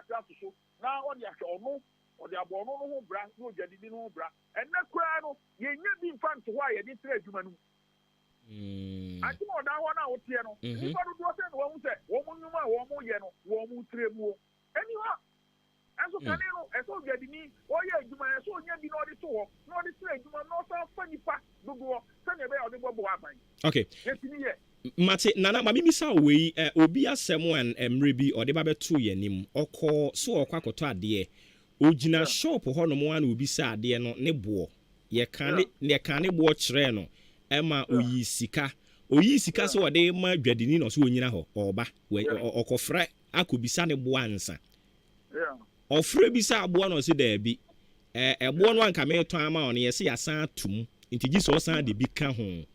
kakra so na o de ahwe ono o de abo ono no ho bra no dwadidi no ho bra enne kura no ye nya bi mfant ho a ye de tre adwuma no ati mo da ho na wo tie no ni ba do se no wo mu se wo mu nyuma wo mu ye no wo mu tre mu eni ha enso kane no eso dwadini o ye adwuma eso nya bi no de to ho no de tre adwuma no sa fa nipa dodo se ne be o de bobo aban okay yetini ye Mate nana mami misa we obi asem an emre bi ode ba beto yenim okọ so okwa koto ade ogina shop ho no mo an obi sa ade no ne bo ye kan ne bo kire no ema oyi sika so ode ma dwadini no so onyina ho oba okofra akobisa ne bo ansa ofra bi sa abo no so da bi ebo no anka me to ama on ye se ya san atum ntigi so san de bi ka ho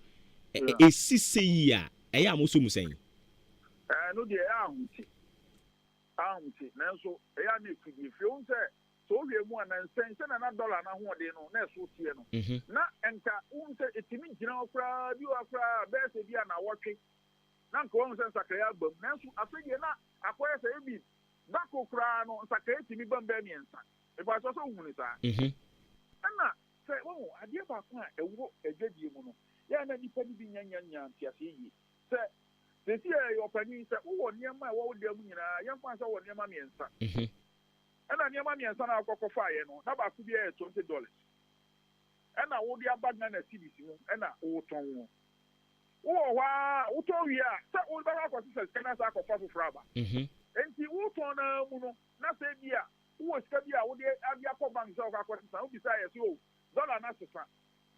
esisi ya eya amoso musen no de ahunti na so eya na fidi fi on se so wie mu ana nsen na dollar na ho de no na so tie no na enka on se etimi gina okra bi okra be se bi na wotwe na nko on se sakaya bam na so afedie na akoye se bi bako kra no sakaya etimi bam ba mi ensa e ba so hunu sa na se wo ade ba ko a ewo edwadie mu no ya na nipa bi nyanya ntiase yi se si your penny say wo niam a wo dem nyina yem fa say wo niam miensa na niam miensa na akọkọfa ye no na ba ku bi $20 na wo dia bag na CDC mu na wo ton wo wa wo to wi a say wo ba ko say kana sa akọfa fufura ba enti wo ton na mu no na say bia wo sika bia wo dia abia ko bank say akọfa say wo bi say yes o dollar na sesa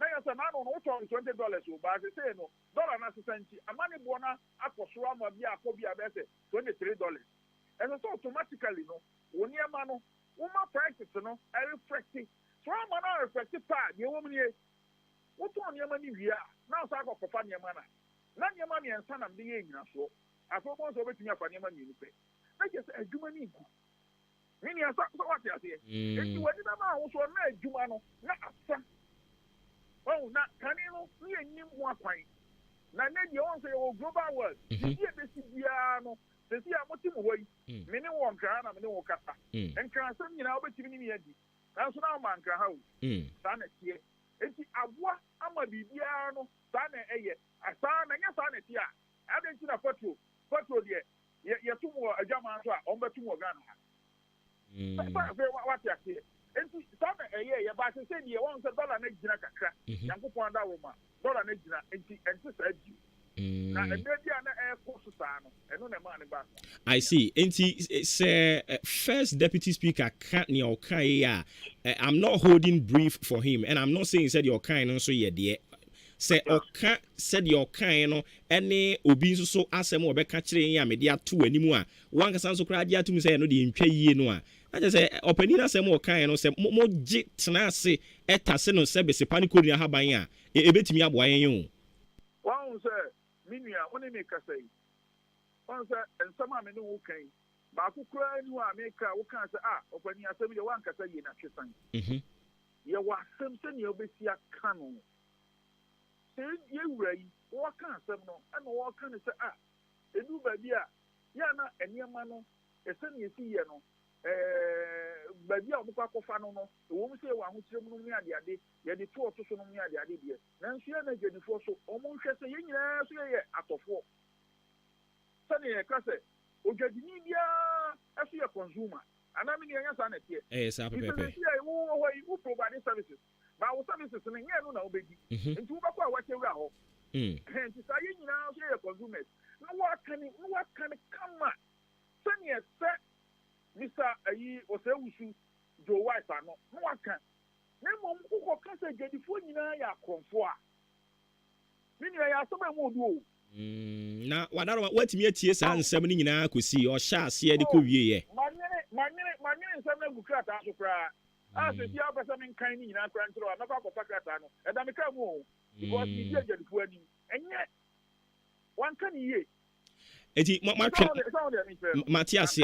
na ya say na no $20 o ba say no dollar na sesenti amani bona akosoro ma bia akobia be say $23 and so automatically no woni ama no woma practice no I reflect so ama na reflect pa de wo mnie wo to ne ama ni wia na so akokofa ne ama na ne ama ne ensa na de ye nyina so afọbọ so betumi afa ne ama ni nupe na je say adwuma ni ku ni asa so what ya say enti wani na ma wo so na adwuma no na asa oh na kanino ni enim ho akwan na ne de on say o global world die be si bia no se si amoti mo hoyi me ne won kra na me ne wo kata enkra sam nyina obetimi ni yadi na so na ma nkra ha o sa na tie enti aboa ama bibia no sa na eye asa na nya sa na tie a adenti na photo de ye tumo adwama so a on betumo Ghana ha what ya tie enti sama ye ba se die won se dollar na gina kakra yankopon da wo ma dollar na gina enti sa adi na media na cost sa no eno na ma ne ba I see enti say first deputy speaker can ne okai ya I'm not holding brief for him and I'm not saying said your kind so ye de say oka said your kind no ene obi nso so asem obeka kire ya me de ato animu a wan kasa nso kra de atum say no de ntwa yie no a I say opani na asem okan no say mo gi tena ase etase no se bese pani ko ni haban a ebetimi aboa yen yo wan say minua woni me kasa yi wan say ensama me no wo kan ba ku kra ni wa me ka wo kan say opani asem de wan kasa yi na twesan ye wa asem se ni obesi aka no se ye wura yi wo kan asem no ana wo kan say edu ba bia ya na eniema no ese ni esi ye no baby a bukwa kofa no no wo mu se wa ho kire mu no mi ade ye de to so no mi ade de na nso ye na jedifo so o mu hwe se ye nyina so ye atofo sani ye kase ojadini bia aso ye consumer ana mi ne nya sa na tie sa pepe wo provide services ba wo services ne nye no na obedi nti wo bakwa wa chewa ho nti sa ye nyina so ye consumers no wa kan kama sani ye se Mr. Ayi Osewusu Joe White no waka na mom ko kasa gedifo nyina ya konfo a mini ya asoma mu odu na wadaro watimi atie sa nsem ni nyina akosi o sha ase de ko wie ye manyene nsem na bukrata so kra se ti abasa men kan ni nyina kra ntro na ko pakrata no eda me ka mu o because ni die gedifo ani enye wan kan ye eti Matias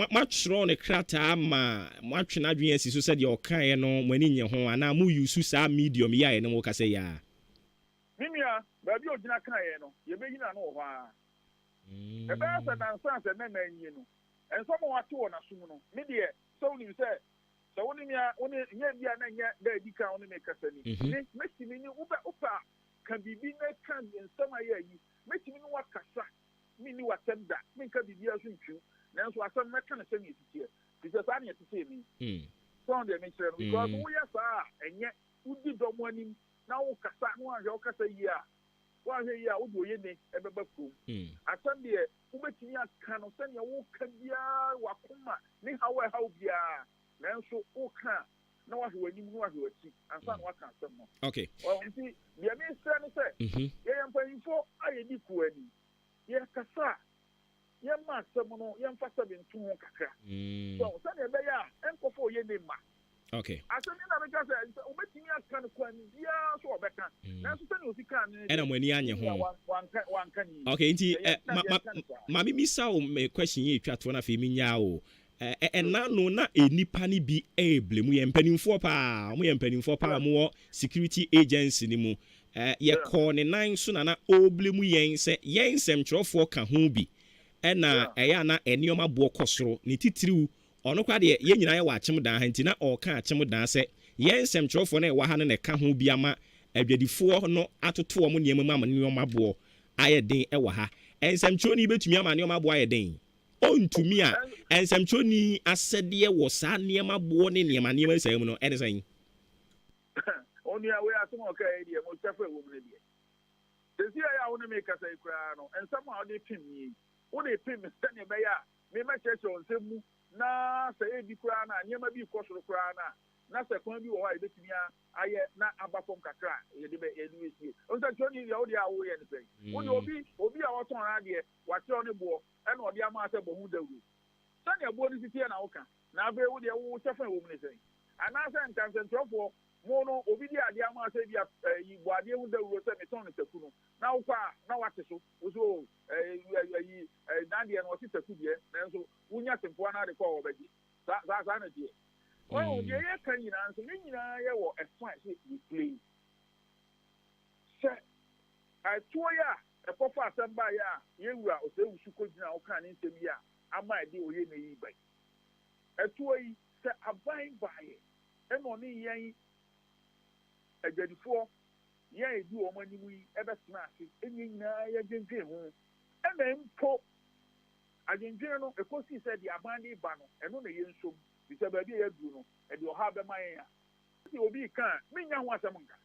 matchro ne krata ma matwe na dwen asi so said your kan no mani nye ho ana mu use sa medium ya ye no wo kase ya mimia ba bi ogina kan ye no ye be hina no ho a e be sa dan san se na na nyi no and someone what to on a sumo media so you say so only me only yeah na nya da di ka only make asani me me ni upa can be can in some aye yi me ni wa kasa me ni wa tenda me ka bibia so ntwu nanso asam me kan say me titie because I need to say me so on the mention because we are sa enye udi domo anim na wo kasa no ahwe wo kasa yi a wo ahwe yi a wo do ye ne ebeba kum asam de ubetimi aka no se ne wo ka bia wakoma ni hawo bia nanso wo ka na wahwe wanim no wahwe wachi ansa na waka asam no okay nti bia me se ne se ye yampanfo ayedi kuani ye kasa ye ma asam no ye mfasa bintu ho kakra so se ne be ya enkofo ye ne ma okay asami na me ka se ubetimi aka no kwani bia so obeka nanso se ne osika ne ena mwani anye ho wanka ni okay nti ma mi misa o question ye twato na fe mi nya o enano na enipa ni bi able mu ye mpanimfo pa mo security agency ni mu ye call ne nan so na oble mu yen se yen semtwerofo ka ho bi ena eya na enioma bo kosoro ne titiriu ono kwa de ye nyina ye wa achim dan hanti na o ka achim dan se yen semtwerofo na e wa ha ne ka ho bi ama adwadifo no atoto mo niam ma enioma bo aye den e wa ha ensemtweroni betumi ama enioma bo aye den ontumi a ensemtweroni asede wo sa niam bo ne niam sai mu no ene sai oni awe asom o kai die mo chafa wo mu ne die desi ya wo ne me kasa ikura no ensam a de pim ni wo de pim se ne be ya me ma cheche on semu na se e bi kura na niam bi kosoro kura na se kon bi wo ha ebetumi aye na abafom kakra ye de be edu esie onsa choni ya wo de awo ye ne pe wo de obi a wo ton ra de wa che oni bo e na ode ama se bo hu dawu sani abo ni titie na wo ka na abe wo de wo chafa wo mu ne sei ana se nkansentrofo mono obi di ade ama se bia yi boade hu dawu se me ton ne taku no na wo kwa na wate so wo so yi dande no ti taku die nanso wunya tempo na de kwa wo bagi sa na die oh ye kan yina nso ni nyina ye wo a fine say we play se atoya e kofa asamba ya ye wura o se wusu ko gina o kan ni ntem ya ama ade o ye na yi bai atoyi se aban bae e no ni yen agadifo ye edi o manimu yi e be tena ase enyi nyina ye dwendwe ho e na mpo agendwe no e kosi se di aban di ba no e no na ye nsom bisa ba bi ya du no e di o ha be man ya ti obi kan minya ho asem nka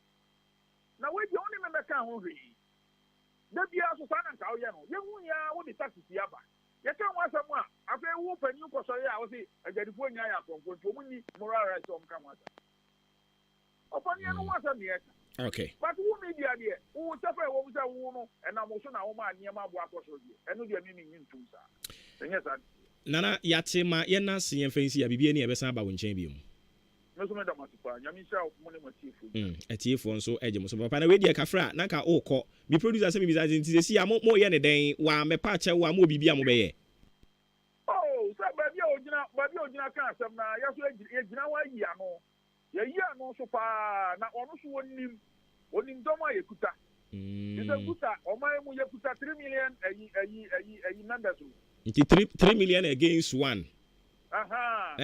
na we di oni me kan ho hwi da bia so sa na nka o ye no ye hu ya wo di taxi ya ba ye kan ho asem a afa wu pani ko so ya wo si agadifo nya ya konko to mu ni moral right o mka ho asem opani ya no ho asem ye okay but who media there who tafa wo musa wo no e na mo so na wo ma niam abo akoso die e no de mi ntum sa enye sa nana yate ma ye na se ye fancy ya bibie ne ye besan ba wo nchen bi mu meso me da matipa nyami sha mo ne matifu atiefo nso eje mo so papa na we die kafra na ka okọ bi producer se mi bi za nti se ya mo ye ne den wa me pa che wa mo bibia mo be ye oh sa ba bi ogina kan asem na ya so egina wa yi ano ye ano so pa na ono so wonim domo yekuta isa kuta o mai mu yekuta 3 million ayi members nti 3 million against 1 aha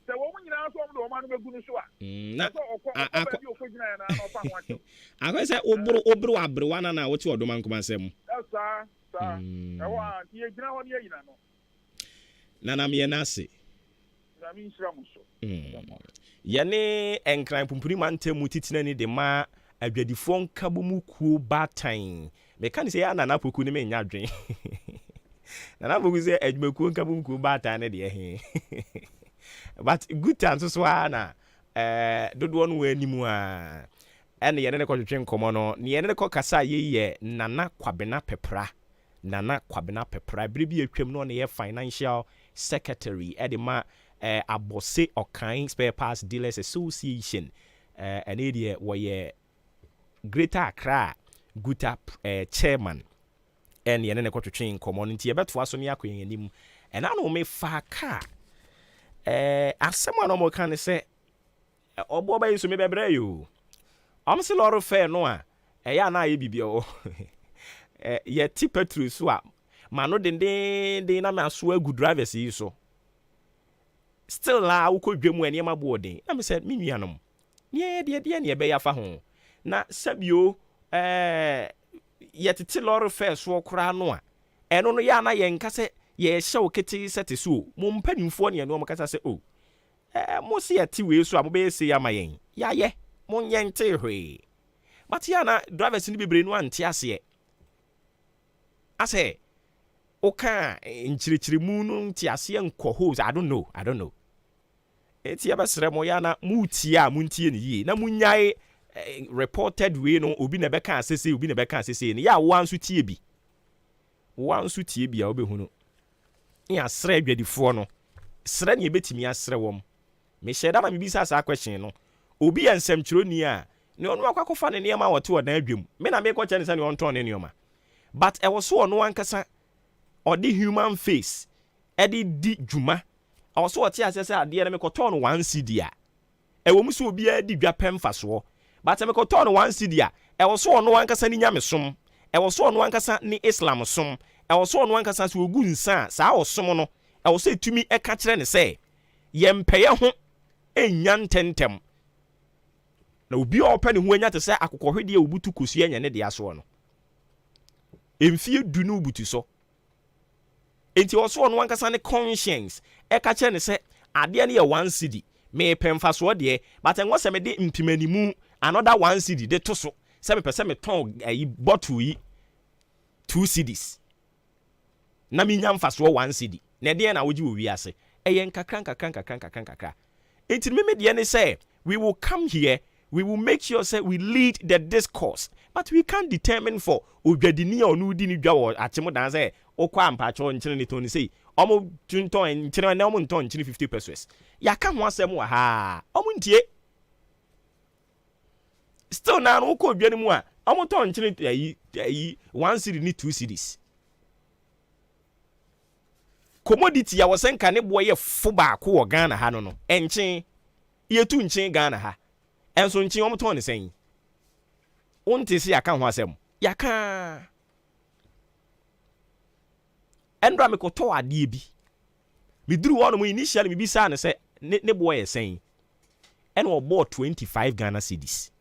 se wo mu nyina so do o ma no begu no so a na so okọ bi okogina na ofa ho acho akwa se obru abrewa na wote odoma nkoma nsem sa ewa ti ye gina ho ne yina no na me na se na mi nsira mo so yene enkran pumpuri mantemu titina ni de ma adwadifo nkabo mu kuo batan me kan se ya na napoku ni me nya dwen na napoku se adwumakuo nkabo mu kuo batan ne de he but good time so na dodo no wanimu a ene yene ne ko twetwe nkomo no ne yene ne ko kasa ye nana kwabena pepra bribi atwam no ne ye financial secretary edema abose okan spare parts dealers association and area where Greater Accra Guta chairman and yene ne kwotwe nkomo nti yebeto aso ne akoyen anim and na no me fa ka asema no mo kan se obo ba yiso me bebre yo am se loro fair no a ya na ye bibia o ye ti petru so a ma no den na me so agu drivers yi so still la wo ko dwemu ene ma boarding na me said me nuanom ne de ne be ya fa ho na sabio yetete lorry fare so kora no a eno no ya na ye nka se ye hye wo kete sete so mo mpanimfo ne eno mo kasa se o mo se yeti we so a mo be se ya ma yen ya ye mo nyente hwe but ya na drivers ni bebre no ante ase ase oka nchirichiri mu no nti ase nko hoes I don't know eti abasre mo ya na mutia muntie ni yi na munyae reported we no obi na beka asese obi na beka asese ni ya wansu tie bi a obehunu ya sre adwadifo no sre ne betimi asre wom me sheda na me bisa sa question no obi ensem ni a ne ono akwakofa ne niam a wote odan adwam me na me ko chane se ne onton ne nioma but e wo so ono ankasa odi human face edi di dwuma also what ya say ade na me ko ton 1 cedi a e wo muso obi a di dwa pemfa so but me ko ton 1 cedi a e wo so ono ankasa ni nyamesom e wo so ono ankasa ni islam som e wo so ono ankasa so ogu nsa saa osom no e wo so etumi e ka kire ne say ye mpeye ho enya ntentem na obi a opa ne ho anya te say akokohwede a obutu kosu anya ne de aso no emfie du no obutu so enti oso ono ankasa ne conscience e ka kire ne say ade ne ye 1 cedi me pemfa so de but enwo se me de mpimanimu another 1 cedi de to so se me pese me ton ayi bottle yi 2 cedis na mi nya mfa so 1 cedi na de na wogi wo wi ase eyen kakran enti me de ne say we will come here, we will make sure say we lead the discourse, but we can't determine for odwadini onu di ni dwa wo atemo dan say okwa mpacho nkyene ne to ni say omo tunton nkyene na omo nton nkyene 50 pesos ya ka ho asem wa ha omo ntie still na no ko odwani mu a omo ton nkyene ayi 1 cedi ni 2 cedis commodity ya wosenka ne boye fo ba ko wo Ghana ha no enkyen yetu nkyen Ghana ha enso nkyen omo ton ne sen wonte se ya ka ho asem ya ka endra me ko to ade bi me duru wono mo initially me bi sa ne se ne boye sen en wo bought 25 Ghana cedis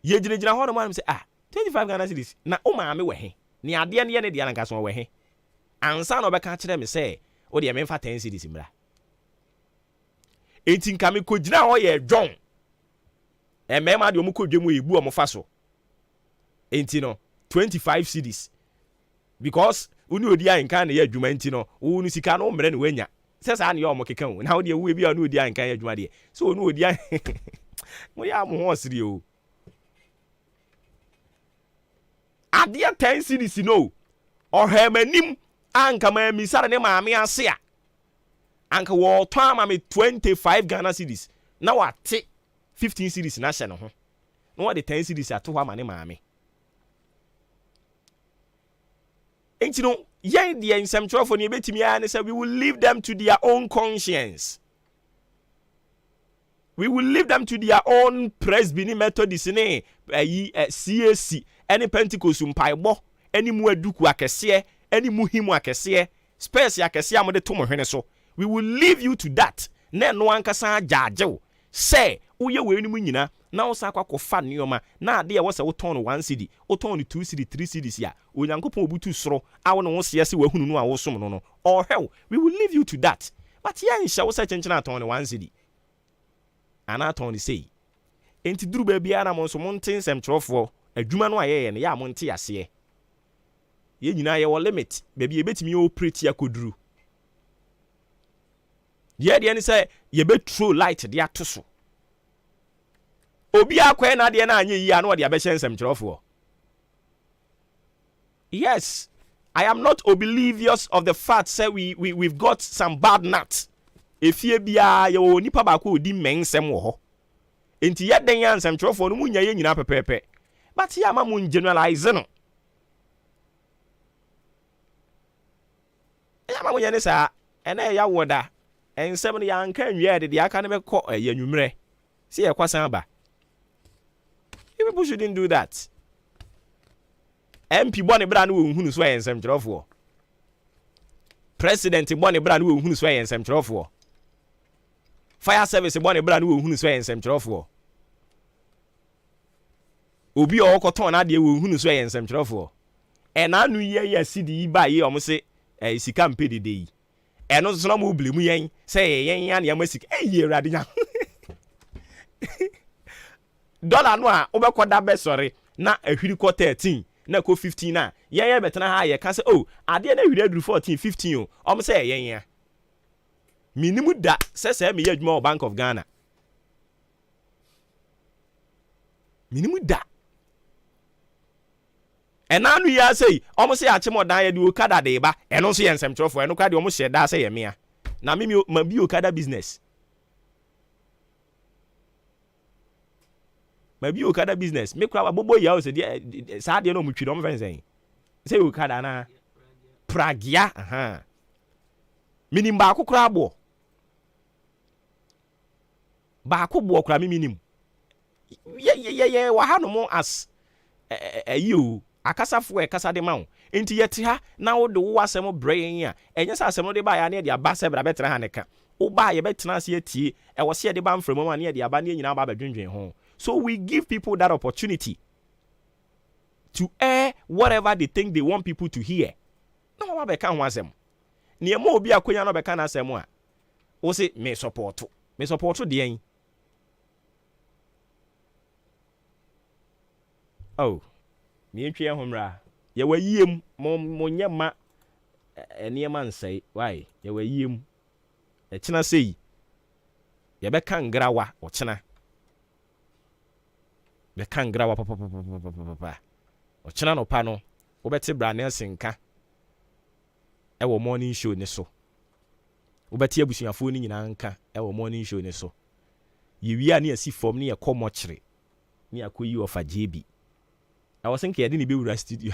ye jinejina ho no mo se 25 Ghana cedis na o ma me we he ne ade ne ye ne de anka so we he ansa no be ka kire me se o de me mfa 10 cedis mra enti nka me ko gina ho ye dwon mema de o mo ko dwemu ebu o mo fa so enti no 25 cedis because uni odi anka na ye adwuma enti no wo nu sika no mre ne wanya se sa na ye o mo keka wo na wo de wu bi anu odi anka ye adwuma de so onu odi mo ya mo ho siri o ade 10 cedis no o hemanim anka ma mi sare ne maame ase a anka wo to ama me 25 Ghana cedis na wate 15 cedis na hye no ho na wo de 10 cedis ato ho ama ne maame enti no yen de ensemtrofo ne betimi ya ne say we will leave them to their own conscience, we will leave them to their own Presbyterian Methodist ne CAC any Pentecost mpaibo any mu aduku akese any muhimu akese space akese amode to mo hwene so we will leave you to that na no ankasa jaajew say uye we ni mu nyina na wo sa kwakofa neoma na ade ye wo se wo ton 1 cedi wo ton 2 cedi 3 cedis ya onyankopon obutu soro awo no wo se yesi wahunu no a wo som no or hell we will leave you to that but ya nsha wo se chenchena ton 1 cedi ana ton say enti duru ba bia na mo so mo nten sem trofo adwuma no ayeye ne ya mo nte ase ye nyina ye wo limit ba bia betimi operate ya koduru ye de ni say ye betro light de atoso obi akwa na de na anye yi anu de abehye nsem kyerofo. Yes, I am not oblivious of the fact say we've got some bad nuts efie bia ye wo nipa ba ko odi mensem wo ho enti ye den ya nsem kyerofo no munya ye nyina pepepe but ya ma mun generalize no ya ma munya ne sa ena ya woda ensem no ya nka nwie de aka ne be ko ya nwumre se ye kwasan ba. People shouldn't do that. MP bone bra no ohunu so ayensem kyerofo president bone bra no ohunu so ayensem kyerofo fire service bone bra no ohunu so ayensem kyerofo obi o koton na de ohunu so ayensem kyerofo ena anu ye sidi ba ye o mo se sika mpe dede yi eno so na mo blemu yen se yen ya na ya masik erade nya dollar no a obekoda be sori na ahwiri ko 13 na ko 15 na yen betena ha ye ka se ade na ahwiri aduru 14 15 o om se yen ya minimum da se me yadwuma o Bank of Ghana minimum da enanu ya sei om se ache modan ye de okada de ba eno so ye nsem trofo eno kwa de om hye da se ye mea na mimi ma bi okada business me kwa bobo ya o se de sa de no mutwi do mo fensen se okada na pragia minim ba akokora abo ba akobbo kora minim ye wa hanu mo as you akasafo kasa de mawo enti yete ha na wo de wo asem brain a enye sa asem no de ba ya na de aba se bra betra ha ne ka wo ba ye betra se atie e wo se de ba mfremo ma na de aba na nyina ba badwendwen ho. So we give people that opportunity to air whatever they think they want people to hear. No wa be kan ho asem ne mo obi akonya no be kan asem a wo se me support de en me ntwe homra ye wayiem mo nyema enema nsai why ye wayiem ekina sei ye be kan grawa ochina be kan grawa papa ochina no pa no wo beti brane senka e wo morning show ne so wo beti abusuafo ni nyina nka e wo morning show ne so ye wi na asi form ne ye komochire ne akoyi ofa JB I was thinking I didn't be with studio.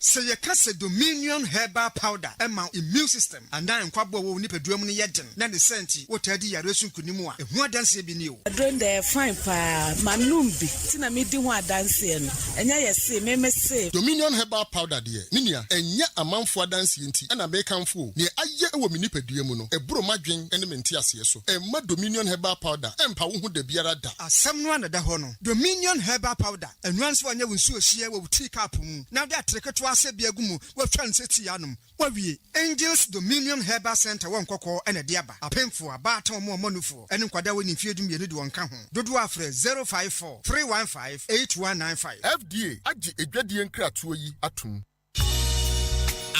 Say you can say Dominion Herbal Powder Emma immune system and then kwabo wo ni pedrum ni yegin na the senti what adi ya resun kunimu a ehu adanse bi ni o adron the fine pa manum bi tina me di ho adanse no enya yese me say Dominion Herbal Powder de ninia enya amanfo adanse enti na be kanfo ne aye ewo mi nipadua mu no eburo madwen ene menti ase so emma Dominion Herbal Powder empa wo hu da biara da asem no anada ho no Dominion Herbal Powder enuanse wanya wonsu ohie wo tea cup mu na de atreketo ase biagumu wo twan seti anum wawie Angels Dominion Herbal Center won kokko ene de aba apemfo abata mo manufo ene kwada woni fiedum ye ne de won ka ho dodo afre 054 315 8195 FDA agi edwadie nkratoɔ yi atum.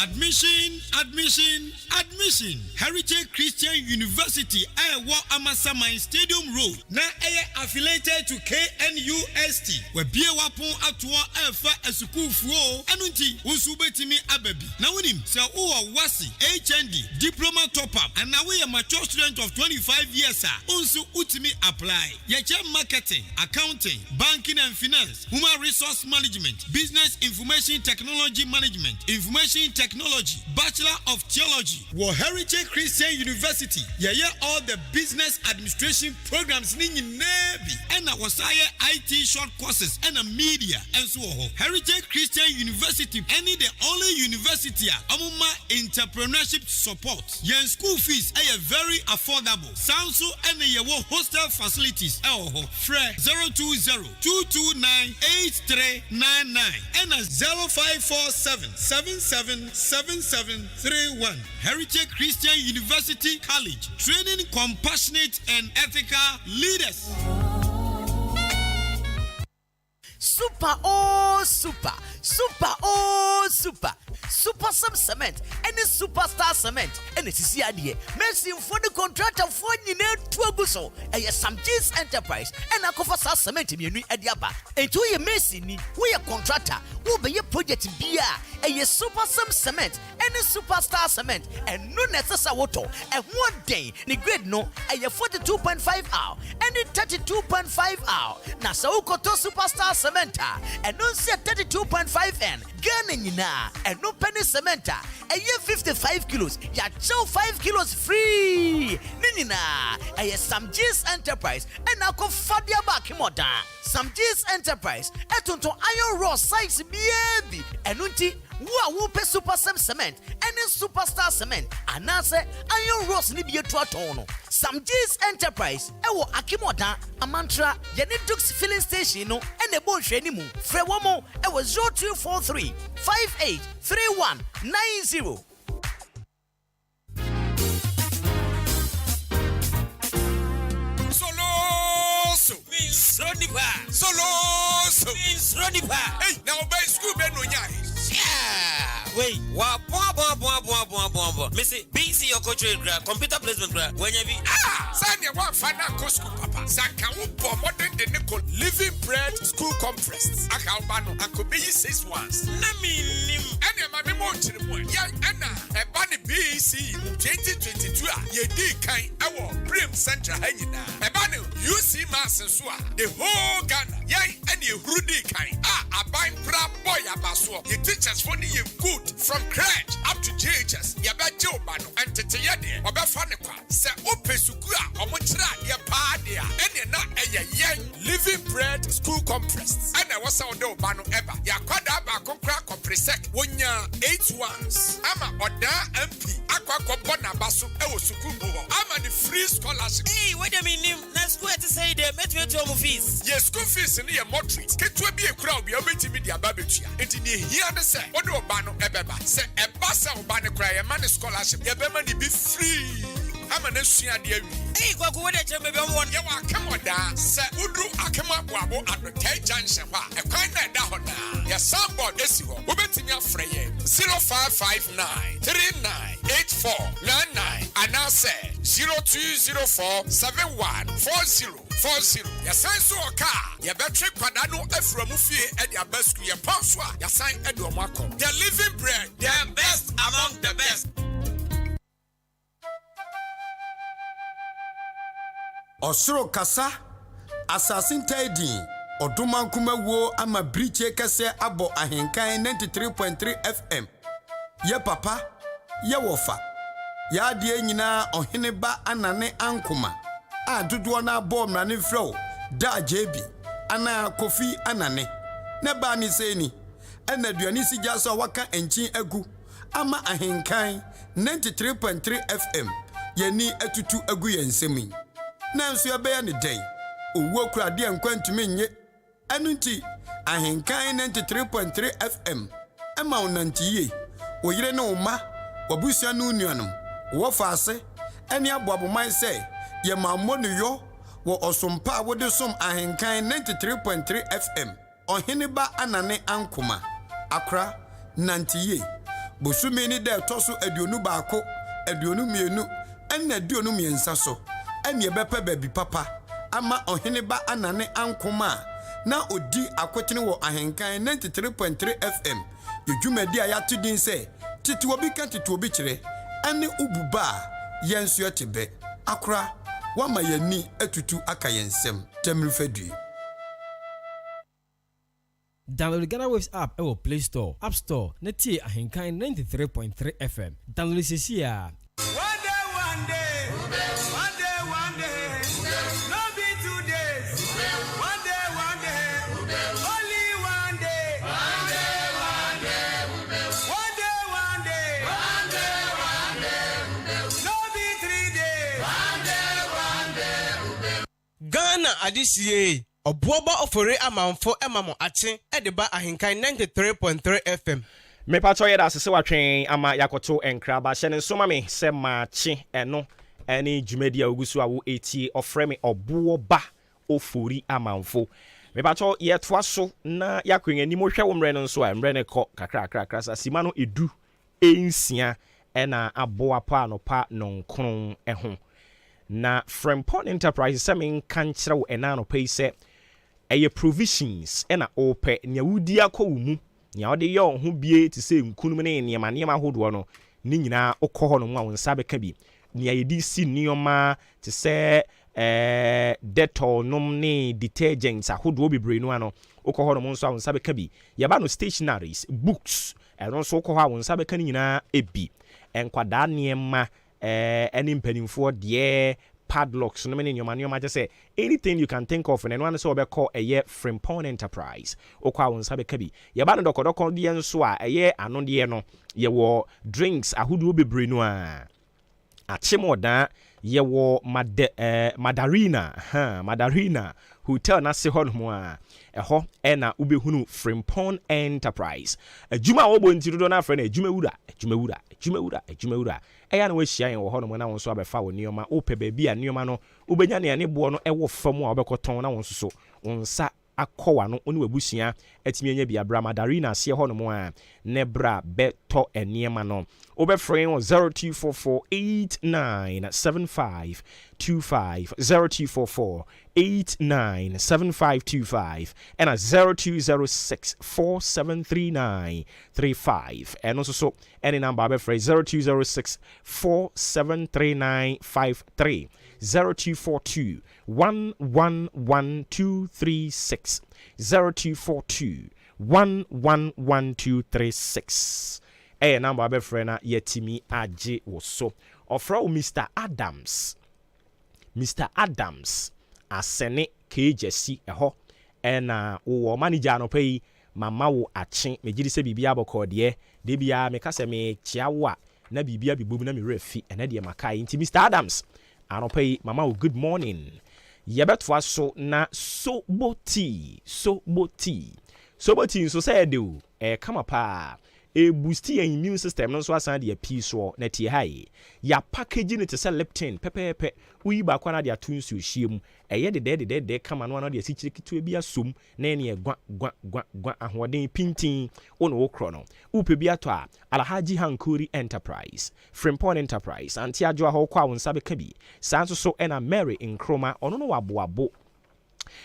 Admission. Heritage Christian University, Amasaman Stadium Road. Na affiliated to KNUST. Where Bia Wapon Atwa Alpha a school for Anunti, Usubetimi Ababi. Now with him, Sir Owa Wasi, HND, diploma top up, and now we are mature student of 25 years, sir. Unsu Utimi apply. Yacha marketing, accounting, banking and finance, human resource management, business information technology management, information technology, Bachelor of Theology, War Heritage Christian University. Yeah, all the business administration programs in Navy and our IT short courses and a media and so on. Heritage Christian University, any the only university among entrepreneurship support. Your school fees are very affordable. Sounds and your hostel facilities. Fre 020-229-8399 and a 0547-777731. Heritage Christian University College, training compassionate and ethical leaders. Super some cement and the superstar cement and it is here Mercy for the contractor for you to aguso and some cheese enterprise and a cover cement in Adiaba and to your Mercy we a contractor who be a project beer and your super some cement and the superstar cement and no necessary water and one day the grade no and your 42.5 hour and the 32.5 hour now so koto superstar cement and don't say 32.5 N Ghana and no penny cement a 55 kilos ya chow 5 kilos free ninina Sam G's Enterprise and ako fadia back moda Sam G's Enterprise etonto iron raw size baby enunti wo pe super cement and superstar cement anase iron rods ni bi etu aton Sam G's Enterprise ewo akimoda amantra yene Dux filling station no ene bo hwe ni mu frɛ wo mo ewo 0243 583190 Solo hey now by school ben no nya wait wa bo Missy BC your coach computer placement gra when you be send your one final course school papa sanka wo bo modern the nickel living bread school conference aka ba no anko be 6 ones na mi nim ene ma me mo chire mo ya ena e ba ne BC 2022 ye di kan ewo Prim Central hanyina e ba ne UC Mass so the whole Ghana yai and you Rudy kind abain pra boy abaso your teachers for you good from crèche up to JHS ya ba jobano and tete ya de obefa ne kwa se opesuku a omochira ya pa de a ene na eye living bread school conference and I was on the obano eba ya kwada ba konkra kompresek wonya 8 ones ama oda MP akwa kobo na baso e wo suku bo ama the free scholarship what do mean na school to say they met me to fees yes school fees in your moderate ketwa bi ekura obi obetimi dia babetua enti ne hia ne se odo oba no ebeba se eba se oba ne kura ye man scholarship ye be man be free ama na sua de awi kwaku wo de cheme be won ye wa kemoda se udru akema boabo advertise junction ha e kwan na da hoda ye soundboard esi ho obetimi afre ye 0559 398499 ana se 0204 714040 ya sanso oka ya betwe kwada no aframu fie e dia basku ye ponso a ya san e do makọ the living bread the best among the best. Osoro kasa assassin tiding odumankuma wo ama briche kese abo ahenkan 93.3 FM ye papa ye wofa ya de nyina ohene ba anane ankoma a dodo na abo mrane fro da jebi ana kofi anane ne ba ni seni ana duani si jasa waka enchin agu ama ahenkan 93.3 FM yeni atutu agu yensemi na nso abɛya ne den owo kura de enkwantumi nye anunti ahenkan 93.3 FM ema onantiye oyire ne oma wabusua no nuanom wo faase ene aboaboman se ye mammo no yo wo osompa wode som ahenkan 93.3 FM ohene ba anane ankoma akra nantiye bosumi ni de toso aduonu baako aduonu mienu ena aduonu miensa so ene bepe baby papa ama ohene ba anane ankoma na odi akwetene wo ahenkan 93.3 FM yedwumadi ayato din se titi obi kan titi obi kire ane ububa yenso yetebe akra wama yani atutu aka yensem temrifadui. Download Ghana Waves app ewo Play Store, App Store, na tie ahenkan 93.3 FM. Download sisia. One day, no be 2 days. One day, only one day. One day, no be 3 days. One day. Ghana adisiye. Obuoba ofore amanfo emamo ache edeba ahenkan 93.3 FM. Me pato yeda asese watwen ama yakoto enkraba hye ne soma me se maachi eno ene dwumadi agusu awo eti ofre me obuoba ofori amanfo. Me pato yetoa so na yakwen animo hwe wo mre no so a mre ne ko kakra sa sima no edu ensia ena aboa pa no pa nonkron eho na Frempon Enterprise se men kan kire wo enano pay se eye provisions ena ope nya wudi akọwumu nya ode yo ho bie ti se nkunum ne niema hodo no ni nyina okọ no nwa wonsa beka bi nya yedi si nioma ti se Dettol nom ne detergents ahodo bebre no ano okọ no nso wonsa beka bi yaba no stationaries books ɛno nso kɔ hɔ a wo nsa bɛka no nyinaa ebi nkwadaa nneɛma ɛne mpanimfoɔ deɛ padlocks no many nneɛma kyɛ sɛ anything you can think of and one so obɛkɔ ɛyɛ Frimpong Enterprise okɔ a wo nsa bɛka bi yɛba no dɔkɔdɔkɔ deɛ nso a ɛyɛ ano deɛ no yɛwɔ drinks ahodoɔ bebree no a akyemɔda yɛwɔ Madarina hotel na se hɔ no a ɛhɔ ɛna wobɛhunu Frimpong Enterprise adwuma a wɔbɔ nti dodo no afrɛ no adwumawura ɛyɛ na wɔahyia yɛn wɔ hɔ no na wɔn nso abɛfa wɔ nneɛma wopɛ baabi a nneɛma no wobɛnya ne boɔ no ɛwɔ fam a wobɛkɔtɔn na wɔn nso so wɔn nsa akɔwa no ne wabusua atumi anya bi abra Madarina aseɛ hɔ no a ne bra bɛtɔ nneɛma no wobɛfrɛ wɔ 0244897525 0244897525 ɛna 0206473935 ɛno nso so ɛne number abɛfrɛ 0206473953 0242 111236 0242 111236 number abɛfrɛ na yɛtimi agye wo so ɔfrɛ wo Mr. Adams asɛne kejasi ɛhɔ ɛna wo manager no pɛyi mama wo akye megye sɛ bibia bɔkɔ deɛ de bia meka sɛ me kyia wo a na bibia bibom na me refi ɛna deɛ makai nti Mr. Adams anɔpɛyi mama wo good morning yɛbɛtoa so na soboti nso sɛ ɛde o kama paa boost your immune system no so asan de api so na tie hai ya package ne te sɛ leptin pepepe uyi ba kwa na de ato nsu hie mu ɛyɛ de kama no na de asikyire kitu bi asom na ne gwa ahoden pintin ono wo kro no upe bi ato a Alhaji Hankuri Enterprise Frimpong Enterprise anti adwo a hɔ kwa wo nsa beka bi sanso so ɛna Mary Nkroma ono no waboabo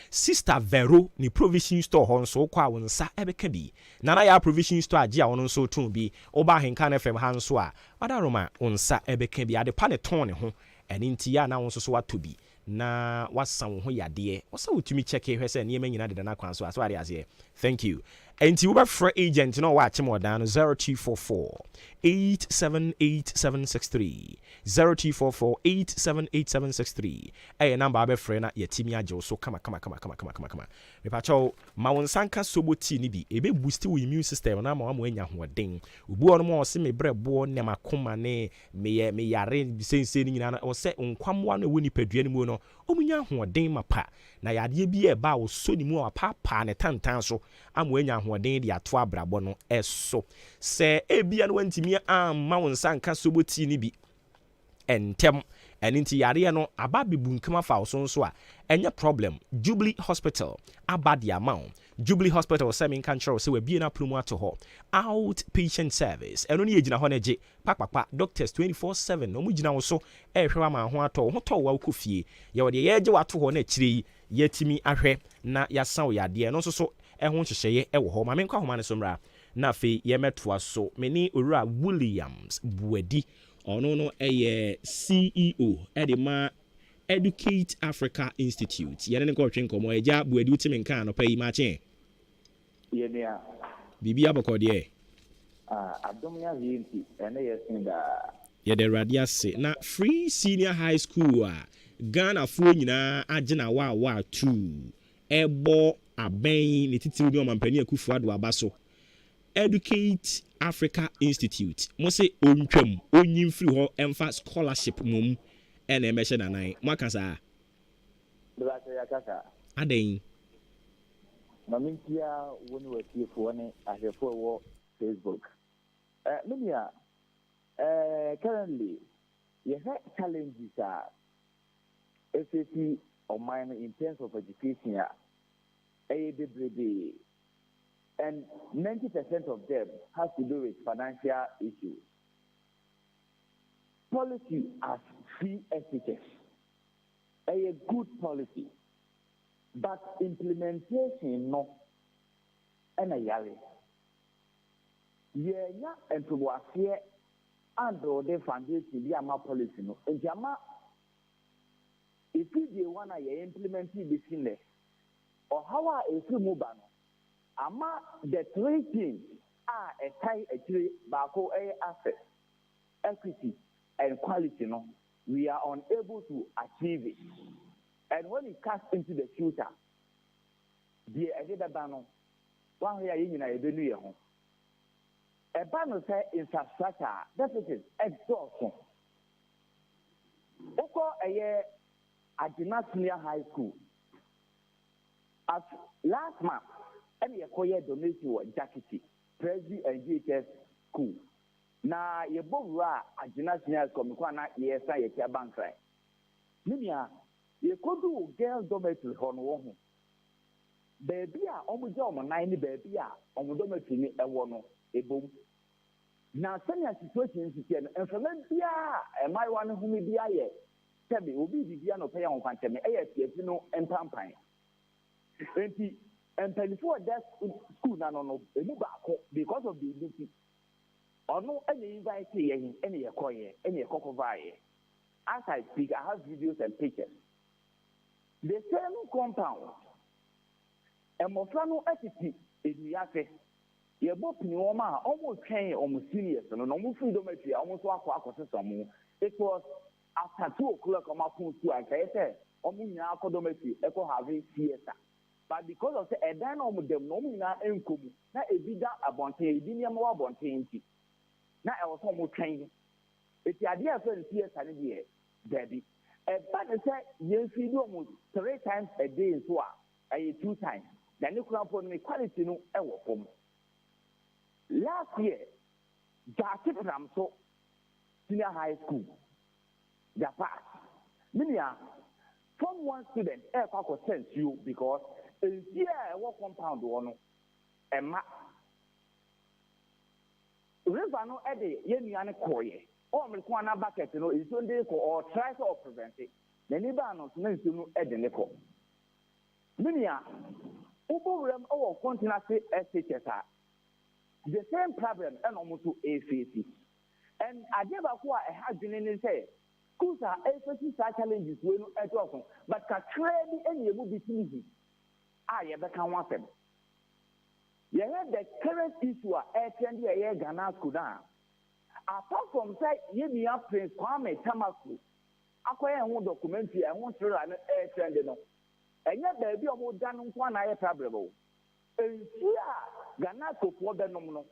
Sister Vero ni provision store hon so kwa wo nsa ebeka bi nana ya provision store agi a wono nso tun bi oba Ahenkan FM ha nso a wadaroma nsa ebeka bi ade pa ne ton ne ho eni nti ya na wo nso so wato bi na wasan wo ho yade wo sa wotumi check hwe se niema nyina de na kwan so aso ade ase thank you enti wo ba free agent no wa achemodan 0244 878763 0244 number abe free na yetimi agye so kama me pa cho ma won sanka soboti ni bi ebe boost wo immune system na ma anya hoden obu ono mo se me brebo ne makoma ne me yare sense ni nyina o se nkwamwa no woni padua ni mu no omunya hoden mapa na yade bi e ba wo so ni mu a papa ne tantan so amu anya hoden de ato abrabo no eso se ebia no wantimi amma won sanka soboti ni bi entem eninti yare no ababe bunkama fa so nso a enye problem Jubilee Hospital abadi amount Jubilee Hospital semi control se we bie na promo ato ho outpatient service eno ne yegina ho na je pakpakpa doctors 24/7 no mu gina wo so ehwe ma ho ato ho to wa ukofie ye wo de ye je wato ho na kire yetimi ahwe na yasan wo yade no so ɛho hyehyɛye ɛwɔ hɔ ma me nkwa homa ne so mra na fe yɛmɛtoa so me ni Owura Williams Buadi ɔno no ɛyɛ CEO ɛde ma Educate Africa Institute yɛne ne nkɔtwe nkɔmɔ ɛgya Buadi utimi nka no pɛ yi ma kye yɛnia bibi abɔkɔ deɛ adom ya yɛnti ɛne yɛsen da yɛde awurade ase na Free Senior High School a Ghana fo nyinaa agye wa 2 ɛbɔ abɛn ne titiri bi ɔmampani Akufo Addo aba so Educate Africa Institute mo se ontwam onyim free ho emfa scholarship mum ene emehye nanan mo akasa bla ya kasa aden mamintia woni watiefo ne ahwefo wo Facebook media currently you have challenges SAP or mine in terms of education and 90% of them has to do with financial issues. Policy as free SHS, a good policy, but implementation no, and a yale. Yeah, and to was here and the foundation, the AMA policy no, and Jama, if you want to implement this in there, or how are a free mobile. Ama the 3 things a tie actually bako access, equity, and quality. No, we are unable to achieve it. And when it cuts into the future, the idea banner, one here in a new home. A banner say infrastructure deficit exhaustion. Oko a year at the National High School. As last month, any acquired donation was Jakiti, Presi and GHS school. Na ye bovra at the National Committee, yes, I a bank right. Minia, ye could do girl dormitory on one. Baby, almost on 90 baby, on the dormitory a one, a boom. Now, senior situations and for them, and my one whom we be aye. Tell me, will be the piano pay on Pantame, ASPno, and Pampine. And before that school, no, because of the duty. Or no, any invite any acquire, any cocovaye. As I speak, I have videos and pictures. The same compound, and Mofano attitude is the affair. Ye both Nioma almost came almost seniors and almost freedometry, almost walk some. It was after 2 o'clock on my phone to I said, almost academy, echo having theater. But because of the Edan of them, no mina income, not a bigger abonte, dinner more abonte. Now I was almost trained. It's the idea of theater and year, Debbie. But I said, you feed almost 3 times a day in Swa, 2 times. Then you can put me quality no ever home. Last year, Jati Ramso, Senior High School, the past. Minia, from one student, Airport sent you because in here, what compound one, and ma. Rivano Eddie, Yeniana Koye, or Milkwana Bucket, you know, is one day or try to prevent it. The Nibanos means to know Eddie Nico. Minia, Uberem or Continental SHSR. The same problem and almost to AFC. And I never quite had been in say, schools are facing such challenges when at all, but can clearly any will be easy. I ever can want them. You have the current issue at Ghana school now. Apart from say, you me up Prince Kwame Tamaku, acquire one documentary and want to run air trending. And yet there be a more than one eye problem. And here, Ghana so for the nominal.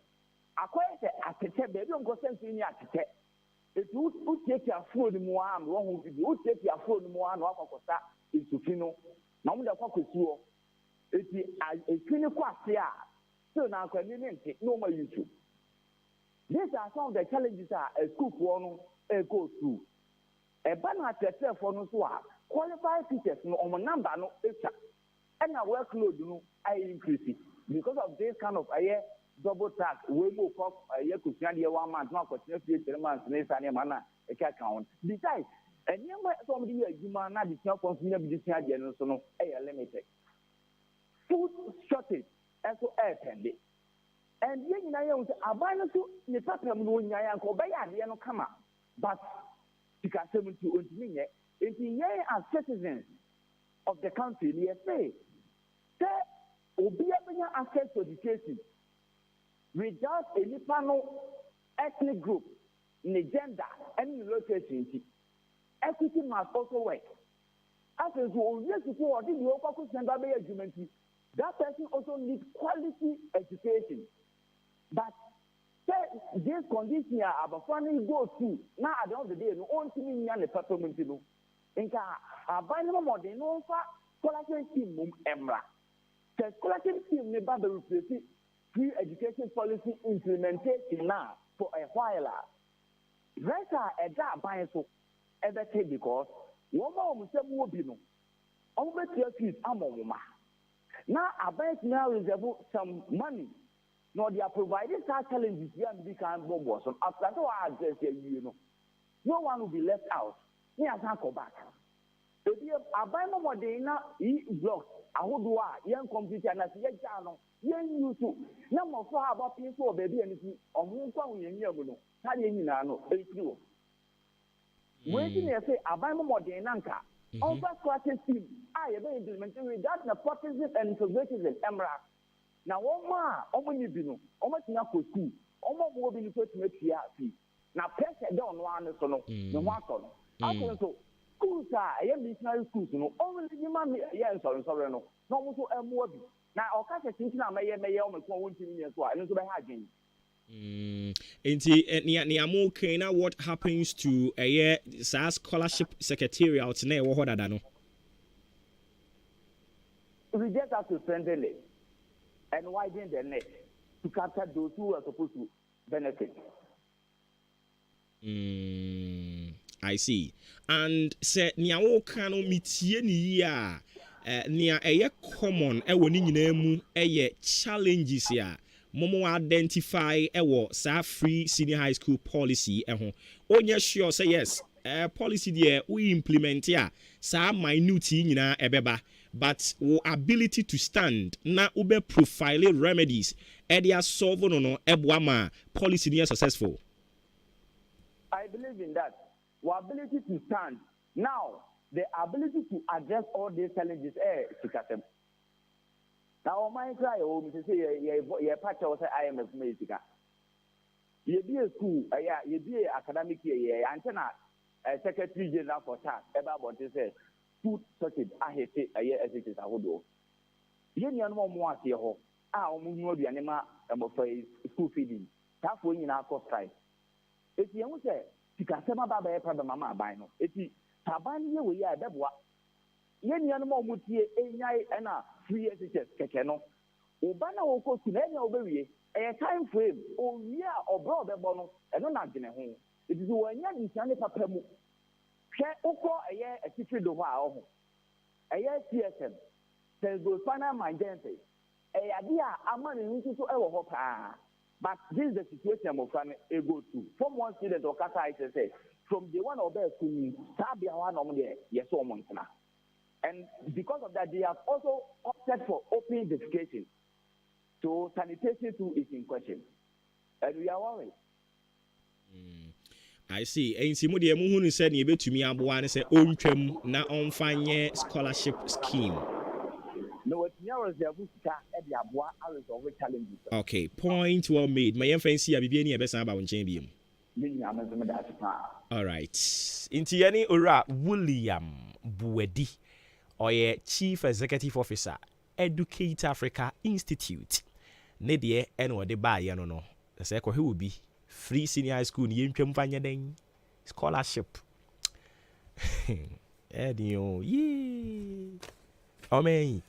Acquire the architect, baby, on go send to any architect. If you take your food more, wrong with you, take your food more, and walk of that into Fino. Now, the fuck is you. It's a clinical affair. So now, no more YouTube. These are some of the challenges that a school for no go through. A banner at yourself for no swap. Qualified teachers no on a number no extra. And our workload no I increase it. Because of this kind of double tax, we move up a year to 1 month, not for 3 months, and mana a account. Besides, and you might somebody you might not be considered to be general, so no limited. Food shortage, as well as pending. And yet, I was a binary to the Tatam when I am called by no come up. But you can say to me, if you are citizens of the country, you say, will be able to access to education without any panel, ethnic group, gender, and location. Equity must also work. As a whole, yes, before the local by argument, that person also needs quality education. But this condition about finally go through now at the end of the day, no one to me and the department. In a binary model, no scholarship team, Emra. The scholarship team may be replacing free education policy implementation now for a while. Right at that bias so ever take because one more will be no. Over 3 feet, now I bet now reserve some money. No, they are providing such challenges here and we can bomb was on after that I just say you know. No one will be left out. Me I can't go back. If you are buying more data, blocks, I would do young computer and as a channel, young you too. No more far about people, baby, anything or who come in your no. How do you know? It's true. When you say, I buy more data, over scratching team, I have been implementing without the purposes and progresses in Emra. na woma omuni binu omatina ko school omo bi ni so timatia fi na pressure down no an so no no wato no aso so schools a missionary schools no only the man sorry no mo so emo bi na okase tinti na meye o me ko wonti ni so a no so be ha adwen Enti amo kena what happens to a scholarship secretariat na wo hodada no. We just have to strengthen it and widen the net to capture those who are supposed to benefit. I see. And say nia wo kan no mitie ni ya nia eye common e woni nyina mu eye challenges ya momo identify ewo sa free senior high school policy ho onye sure say yes policy there we implement ya sa minute nyina ebeba but wo ability to stand na ube profile remedies edia solve no eboa ma policy near successful. I believe in that. Our ability to stand now, the ability to address all these challenges to now, my cry, say, yeah, patch or say IMF Mexica. You be a school, you be academic year, antenna, secretary general for tax, about what they say, food socket, I hate it, a year as it is a hodo. You know more here, know the animal, I'm afraid, school feeding, that's when you are cost price. If you say, Tikasema Baba, a mama by no, if you Tabani, we are that what. Yen animal mutie and free SHS Kekeno. Obana will go to any obey a time frame, or year or brother bono, and not home. It is when you can papemu. Share Oko a year a teacher do wow. A year CSM. Says those final my gente. A idea, a man in which to ever hope. But this is the situation of a go to. From one student or Kata, I say, from the one of their school, Sabia one of the yes, or Montana. And because of that, they have also opted for open defecation. So sanitation too is in question. And we are worried. I see. And Simo de Muhun said you bet to me abuan say ontwam na onfanye scholarship scheme. No, it's near as the Abuka and the Abua are resolving challenges. Okay, point well made. My fancy Abibiani Abesa about champion. All right. Intiani Ora William Buedi. Oye Chief Executive Officer, Educate Africa Institute. Nedie eno de ba ye no. The second will be free senior high school ni ntwam fanya den scholarship. Edio ye. Amen.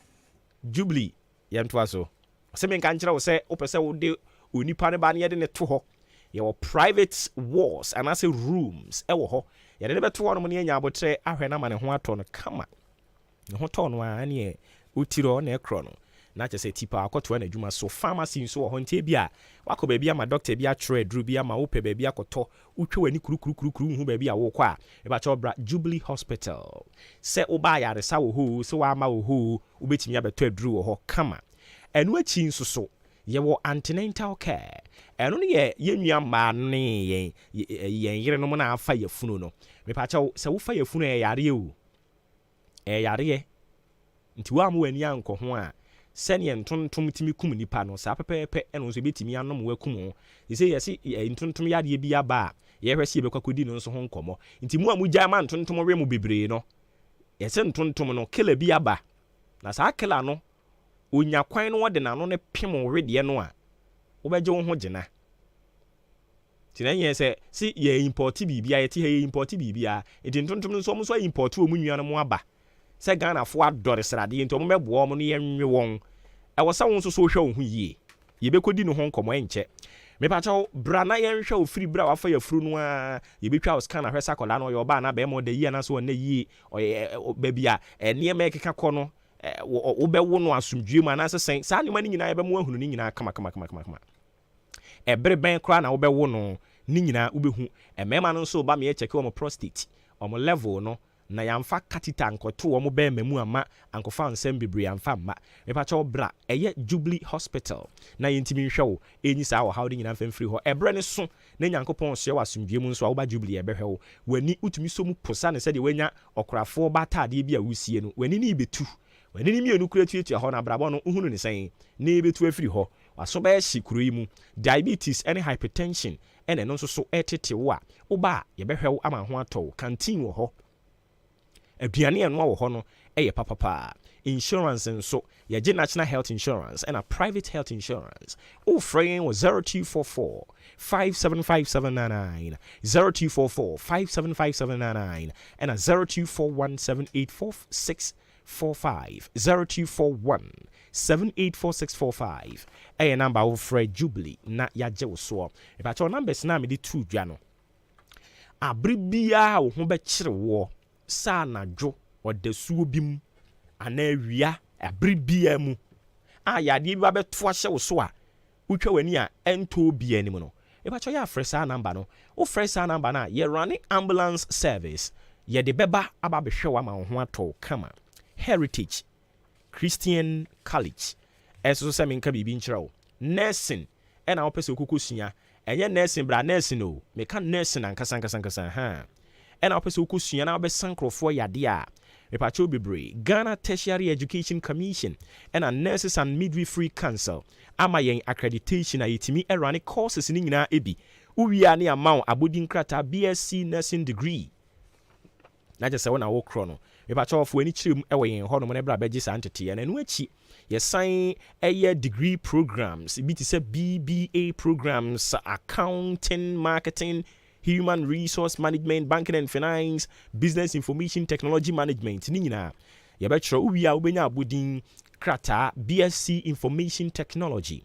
Jubilee yemtwa so. Se men kan kire wo se opese wo de onipa ne ba ne ye de ne to ho. Ye wo private walls and as rooms e wo ho. Ye de be to ho no ne nya abotre ahwe na ma ne ho ato no kama. Ne ho to no ane utiro na ekro no na che se tipa akoto na adwuma so pharmacy nso wo ho ntie bia wako ba bia ma doctor bia tro adru bia ma wo pe ba bia akoto utwe wani kuru hu ba bia wo kwa e ba cho bra Jubilee Hospital se wo ba yare sa wo ho se wa ma wo ho ubetimi abeto adru wo ho kama enu achi nso so ye wo antenatal care enu ne ye nua ma ne yen yere no mo na afa ye funu no me pa cha se wo fa ye funu e yare o yare nti wa mu wani anko ho a sene ntontom timi kum nipa no sa pepepe eno so betimi anom wa kum ho se yesi ntontom yade bi aba ye hwese be kwakodi no so ho nkomo nti mu a mu gya ma ntontom we mu bebre no yesi ntontom no kila bi aba na sa kila no onya kwan no wode na no ne pem wede no a wo beje wo ho gina tinanye se si ye import bibia ye ti he import bibia enti ntontom no so mo so import o mu nua no mo aba se Ghana fo adore srade enti omo mebo omo no ye nwe won e wo sa won so hwe wo hu yie ye bekodi no ho nkomo enche me pa chaw bra na ye nhwe o free bra wa fa ya furu no a ye betwa o scan ahwe sakola no ye oba na be mo de yie na so na yie ba bia ene me keka kɔ no wo be wo no asumdue ma na sesen sa ne ma ni nyina ye be mo ahunu ni nyina kama e bere ben kra na wo be wo no ni nyina wo be hu e mema no so ba me ye check o mo prostate o mo level no na yamfa katita nkoto wo mo be mamu ama ankofa nsem bebre amfa ma me pa cha obra eye Jubilee Hospital na yentimi hwe wo enyi sa wo hawde nyina mfa mfiri ho ebre ne so na nyankopon so ye wasumdue mu nso wo ba Jubilee ebe hwe wo wani utumi so mu posa ne se de wanya okrafo ba taade bi a wusie no wani ni betu when any me no create your hon abrabo no uhunu ne saying na ebetu afiri ho waso ba hye kuro yi mu diabetes and hypertension and no so etete wo a oba ye behwew ama ho ato canteen wo ho aduane eno wo ho no eye papapa insurance nso ye national health insurance and a private health insurance o frame was 0244 57579 0244 57579 and a 0241784645 0241 784645 a number of Fred Jubilee na yaje wo so e ba cho numbers na me di 2 dwa no abribia wo ho be kire wo sa na dwo odasuo bim ana awia abribia mu a yade bi ba beto ahye wo so a utwa wani a ento bia ni mu no e ba cho ya fresa number no wo fresa number na ye running ambulance service ye de beba aba behwe wa ma ho ato kama Heritage Christian College eso se menka bibi nkyerɛw nursing ɛna wo pese okukosua ɛyɛ nursing bra nursing no meka nursing ankasa ha ɛna wo pese okukosua na wo be sankrofo yade a mepacho bebre Ghana Tertiary Education Commission ɛna Nurses and Midwifery Council ama yɛn accreditation a yɛtimi ɛrane courses ni nyinaa ebi uwia ne amount abodin krata BSc nursing degree na je se wona wo kro no mepacho ofo ani kyerem ɛwɔ yɛn hɔ no ne bra begye santete ɛna no achi ye sign a degree programs it is a BBA programs accounting marketing human resource management banking and finance business information technology management ni nyina ye betro uwia ubenya abodin krata BSc information technology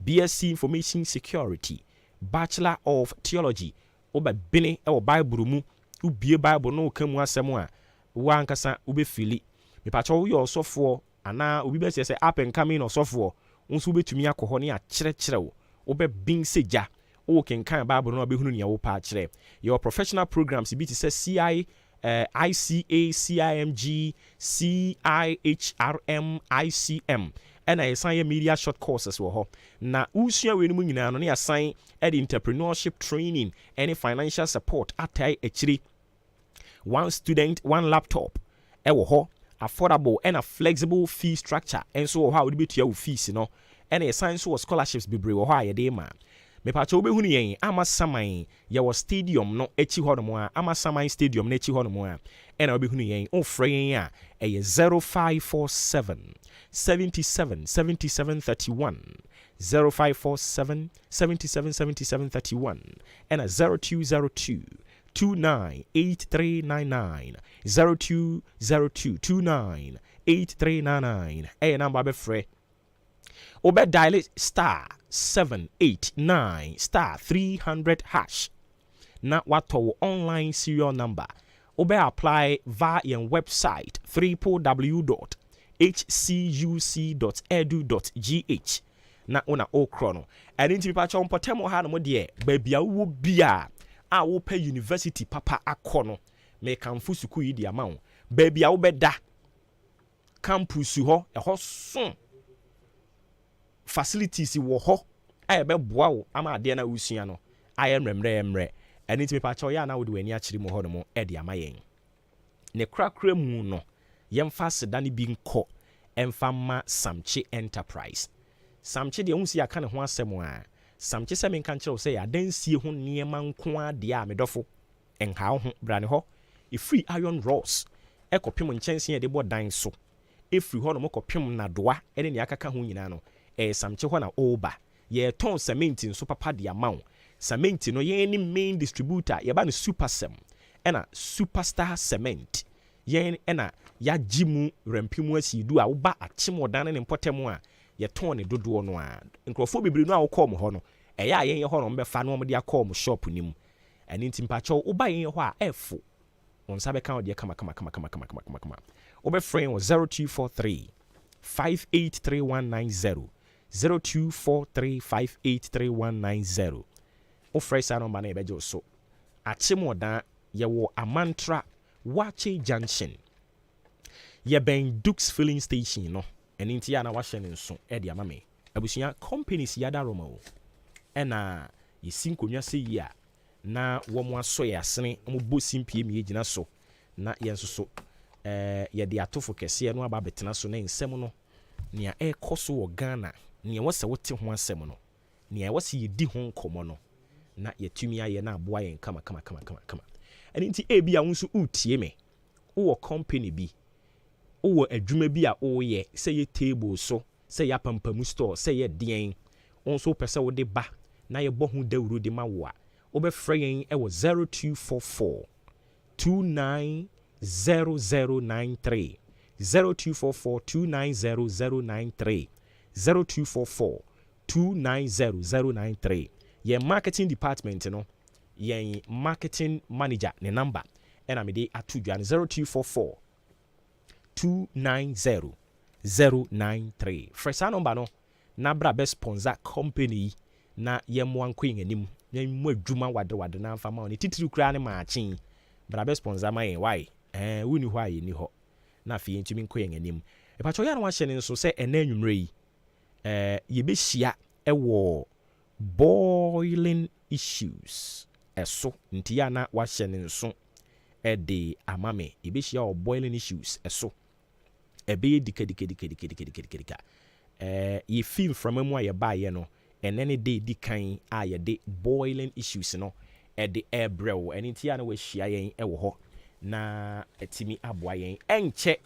BSc information security bachelor of theology oba bene e bible mu ubie bible no kamu asem a wa ankasa ubefili mepacho wo osofo ana obi be say up and coming osofo nso betumi akọ ne a kyerɛkyerɛw obɛbin seja o kenkan bible no obehunu ne wo pa kyerɛ your professional programs bi te say CI ICA CIMG CIHRM ICM and I assign media short courses wo ho na usua we no mu nyina no ne assign entrepreneurship training any financial support atai akiri one student one laptop wo ho affordable and a flexible fee structure and so how would be to your fees no and a science or scholarships be brew or higher day man me pacho be hunu yen ama samai ya was stadium no echi hono ama samai stadium na echi hono and be hunu yen o frey a 0547 77 77 31 0547 77 77 31 and a 0202 298399 0202 298399 a number be free obe dial star 789 star 300 hash na wato online serial number obe apply via your website www.hcuc.edu.gh na una okrono and into people chon potemo ha no de babia wo bia a wo pa university papa akono me kamfu suku yi dia mawo baby a wo beda campus ho e ho so facilities wo ho a be boa wo ama ade na usua no aye mremre eni ti pa cho ya na wo de wani akiri mo ho no mo e dia mayen ne krakra mu no yemfa seda ne bi nko emfa ma Samche Enterprise Samche de unsi aka ne ho asem a Samche se men kan kire say adansie ho niema nko ade a medofo enha ho brane ho e free iron rods e kopim nchense de bo dan so e free ho no mokopim na doa ene ne akaka ho nyina no Samche ho na oba ye ton cement nso papa de amount cement no ye ni main distributor ye ba no Supersem ena Superstar Cement ye ena ya jimu rempimu asidu a wo ba achimodan ne mpotem a ye ton ne dodo no a nkrofo bibiri no a wo kom ho no eya ye ho no mbefa no de akom shop nim eni ntimpacho wo ba ye ho a efo onsa be kan de kama wo be friend 0243 583190 0243583190 o fresh number na ebeje so achimodan ye wo Amantra Wache Junction ye ben Dukes filling station no eni ntia ya na wahye ne nso e de amame abusia companies yada roma o ena ye sinkonwa se yi a na wo mo aso ye asene mo bo simpie mi gina so na ye nso so yɛde atofo kɛseɛ no aba betena so na nsɛm no nea ɛkɔ so wɔ Ghana nea wɔsɛ wote ho asɛm no nea wɔsɛ yɛdi ho nkɔmmɔ no na yɛtumi ayɛ na aboa yɛn kama ɛno nti ebi a wo nso utie me wowɔ company bi wowɔ adwuma bi a woyɛ sɛ yɛ table so sɛ yɛ apampamu store sɛ yɛ deɛn wo nso pɛ sɛ wode ba na yɛbɔ ho dawuro de ma wo a wobɛfrɛ yɛn ɛwɔ 0244 290093 0244 290093 0244 290093 yɛn marketing department no yɛn marketing manager ne number ɛna mede ato dwa no 0244 290093 frɛ saa number no na bra bɛ sponsor company na yɛmmoa nkɔ yɛn anim yɛmmo adwuma wade na mfa ma wo ne titiri koraa ne maakye bra bɛ sponsor ma yɛn wae woni hɔ a yɛni hɔ na afei yɛntumi nkɔ yɛn anim ɛpatwɔ yɛ no wahyɛ ne nso sɛ ɛna anwummerɛ yi yɛbɛhyia ɛwɔ boiling issues ɛso nti ya na wahyɛ ne nso ɛde ama me yɛbɛhyia wɔ boiling issues ɛso ɛbɛyɛ dika yɛfi mframa mu a yɛbaeɛ no ɛnɛ ne de di kan a yɛde boiling issues no ɛde ɛbrɛ wo ɛno nti ya na wahyia yɛn ɛwɔ hɔ na ɛtumi aboa yɛn ɛnkyɛ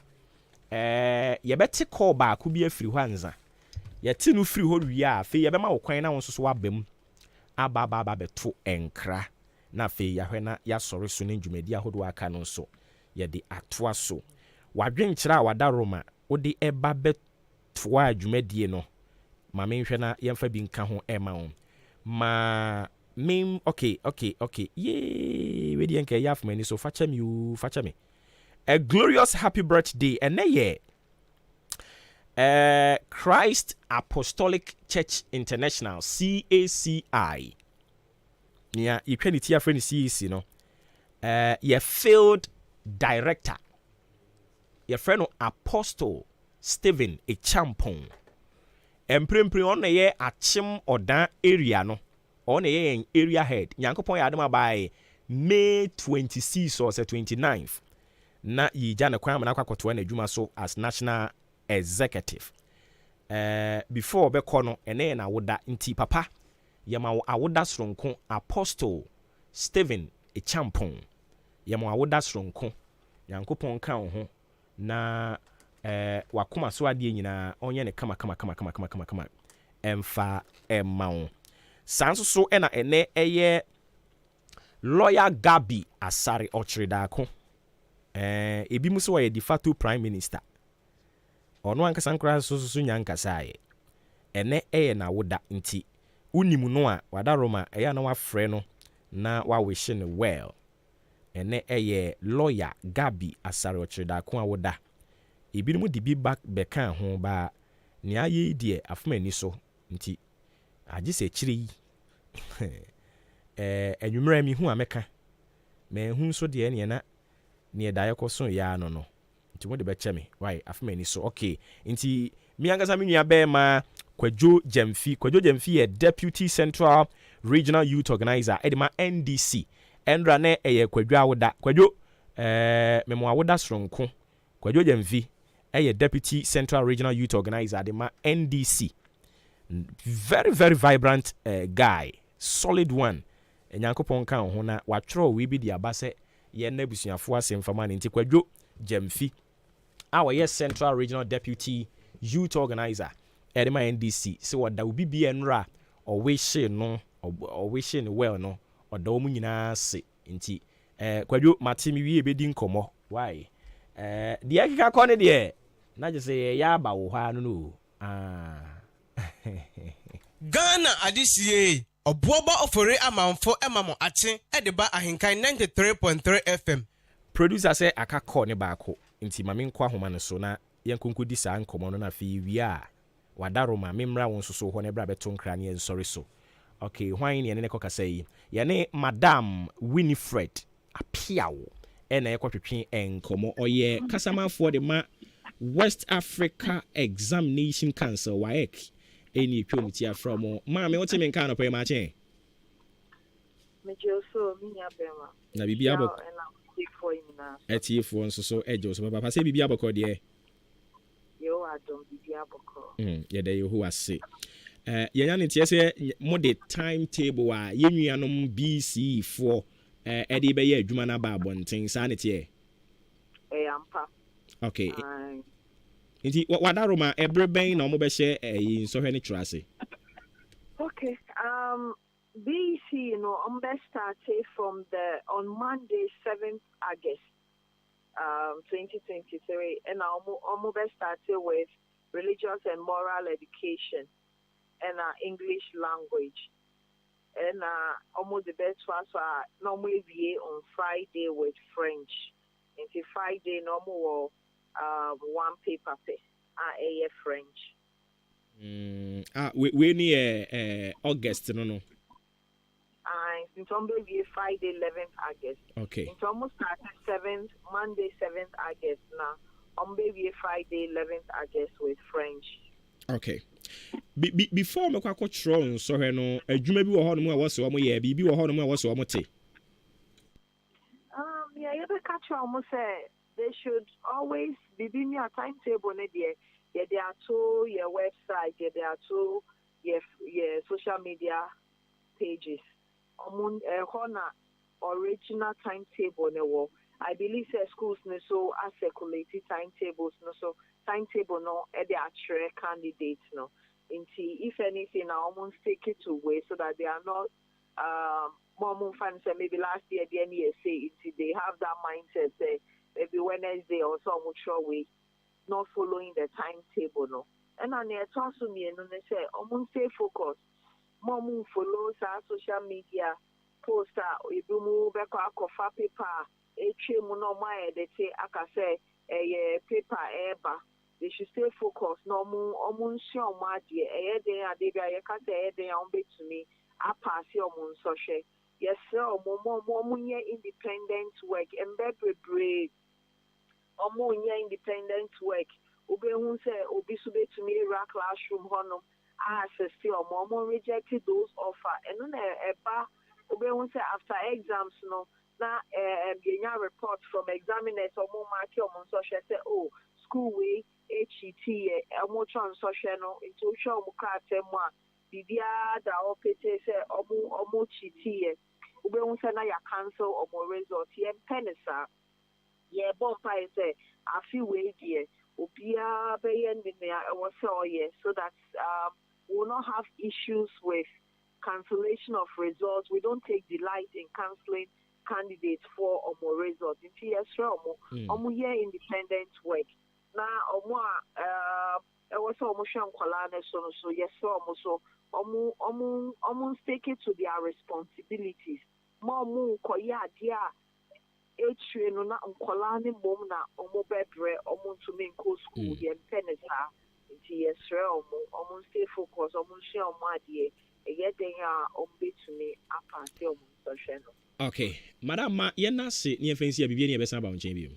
yɛbɛte call baako bi afiri hɔ anza yɛte no firi hɔ wie a afei yɛbɛma wo kwan na wo nso so wabam aba bɛto ɛnkra na afei yɛahwɛ na yɛasɔre so ne dwumadi ahodoɔ aka no nso yɛde atoa so wadwenkyerɛ a wada roma wode ɛba bɛtoa dwumadie no ma menhwɛ na yɛmfa bi nka ho ɛma wo ma mem okay yee wedi enke ya afuma ni so facha me a glorious happy birthday and Christ Apostolic Church International CACI yeah you can it here friend CAC no your field director your friend Apostle Stephen Echampong emprempre on ye achim odan area no on a area head nyankopon ya adema by May 26 or 29th na yija na kwan na kwakoto na adwuma so as national executive before be kono ene na woda nti papa yema awoda sronko Apostle Stephen Echampong yema awoda sronko nyankopon kan ho na wakoma so ade nyina onye ne kama emfa emawo sanso so ena ene eye lawyer Gabi Asare Ochredako ebi muso wa de facto prime minister ono ankasa nkra so nyankasa aye ene eye na woda nti unimu no a wada Roma eye na wafrɛ no na wa wish ne well ene eye lawyer Gabi Asare Ochredako a woda ebi no de bi back beka ho ba ne aye die afoma ni so nti agye se chiri enwumra mi hu ameka me hu so de ne na ne dae koso ya no nti mo de be cheme why afoma ni so okay nti mi angasa mi nua be ma Kwadwo Jamfi ye Deputy Central Regional Youth Organizer edema NDC endra ne eye Kwadwo awoda Kwadwo memo awoda sronko Kwadwo Jamfi eye Deputy Central Regional Youth Organizer edema NDC very very vibrant guy solid one enyankopon kan ho na watwro we bi dia ba se ye na busuafo asemfama ne nti Kwadwo Jamfi our yes Central Regional Deputy Youth Organizer edema NDC se wada obi bi enra o wishe no o wishe ne well no oda omu nyina se nti Kwadwo matimi wi ebedi nkomo why de akika ko ne de na je se ya ba wo ha no Ghana adisie obuoba ofore amanfo emamo ache edeba ahenkan 93.3 FM producer say akakọ ne baako nti mame nkọ ahoma ne so na yenkonko di saa nkomo no na fi wia wadaro ma memra won so ho ne bra beto nkra ne ensori so okay hwan ne ne kokasa yi ye ne Madam Winifred Apiawo ena ekotwetwe enkomo oye kasamafo de ma West Africa Examination Council WAEC eni twomtia from ma me wote me nka no pe ma che me je so mi nya bema na bibia bo Etiefo nso so ejo so papa say bibia bokọ de. Yo adom bibia bokọ. Ye de yo who ase. Yenya ne tie say mo de timetable a yenuanom BC4 edi be ye adwuma na ba abonten sa ne tie. Ampa. Okay. Inti wadaroma ebreben na mo be hye so hwe ne trase. Okay. BC, you know, started from on Monday, 7th August, 2023, and I'm started with religious and moral education and English language, and almost the best was normally be on Friday with French. Until Friday, normal one paper a French. We near August, no. It's almost Friday, 11th August. Okay. It's almost started Monday, 7th August now. Maybe Friday, 11th August with French. Okay. Before me kwakọ tro so hwe no adwuma bi wo ho no a wo se wo ye bi wo ho no a wo se wo te. Yeah, you catch almost say they should always be in your timetable ne there. Yeah, they are to your website, yeah, they are to your social media pages. Original timetable ne wo. I believe schools ne so are circulated timetables no so timetable no they are candidates no. If anything, I almost take it away so that they are not more fans maybe last year the NESA they have that mindset say maybe Wednesday or some way not following the timetable no. And on the to me and they say almost stay focused. Mom follows our social media poster you move back a paper they say I say a paper ever. They should stay focused. No more show my dear. They to me. I pass your moon social. Yes, sir. More independent work and baby brave. More independent work. Ube who say Obi sube to me classroom honor. I still more rejected those offer. And then Ube who say after exams no. Now getting a report from examiners or more Maakye On social say school way HET on social no into show mukate mwa bibia da opete say omu chiti ube unsa na ya cancel omo result ye penisa ye bompa say afi we die obia be yen me was so that we will not have issues with cancellation of results. We don't take delight in cancelling candidates for omo results. In TSR omo year independent work. Now omo was almost so yes so omo take it to their responsibilities. More koya dia etre no na nkwala ne mom na omo bebre omo to me ko school ye penisa. Yes, omo stay focused. Omo share omo adie. Okay, madam ma yena se ne fancy a bibia ne be san ba onchen bi.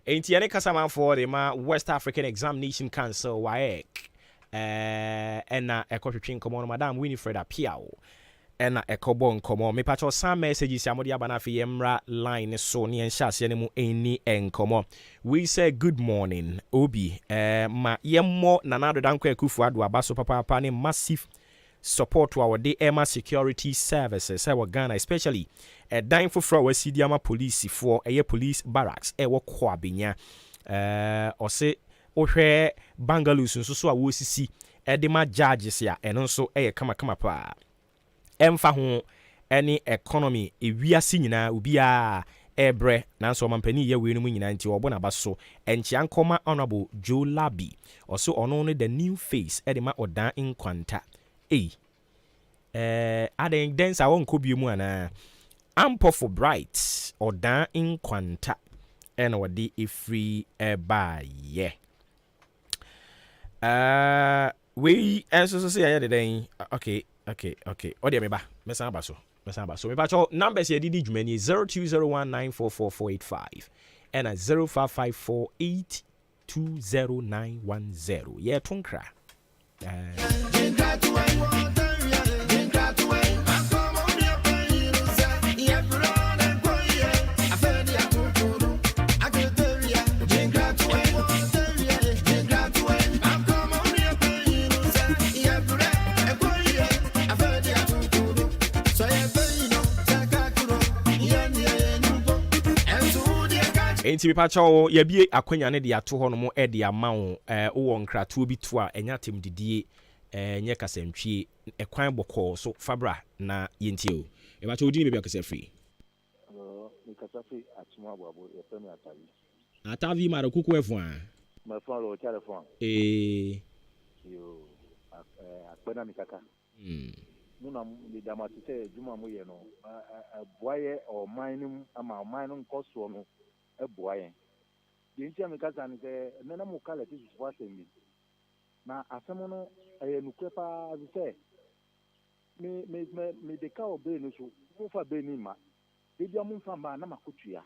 Enti ane kasama for the ma West African Examination Council WAEC na ekotwetwe nkomo no madam Winifred Apiao na ekobo nkomo me pacho some messages amodi abana fe yemra line so ne enhyase ne mu eni enkomo. We say good morning Obi ma yemmo nanado danko akufu ado abaso papa ne massive support to our DMA security services our Ghana especially dan foforo wa sidiama police for police barracks wo kwabenya ose ohwe bangalus nso so a wo sisi de ma judges ya eno nso kama pa emfa ho any economy ewiase nyina obia ebre nanso mampani ye we no nyina nti obo na baso enchi ankoma honorable Joe Labi also ono no the new face de ma odan nkwanta aden dance a won kobi mu ana ampo for bright odan nkwanta ena wodi efree eba ye we so say ya den okay odi me ba mesa ba so me ba cho numbers ye didi dwumani 0201944485 and 0554820910 ye tonkra enti mepacho ye bie akwanya ne de ato ho no mo e de ama wo wo nkratoɔ bi to a enya tem didie nye kasantwie ekwan bɔkɔ so fabra na yentie o mepacho odi ne bia kasa free Mikasafi atuma abo efemi atavi mara kuku efo a my phone lo telephone yo akpena mikaka muna mi dama tete juma mo ye no boye o minum ama minum koso no boye de ntia mikasa ni se nana mo kala ti so asemi na asemo no nukwe pa se me de ka obe no so mo fa be ni ma bibia mo fa ma na makotua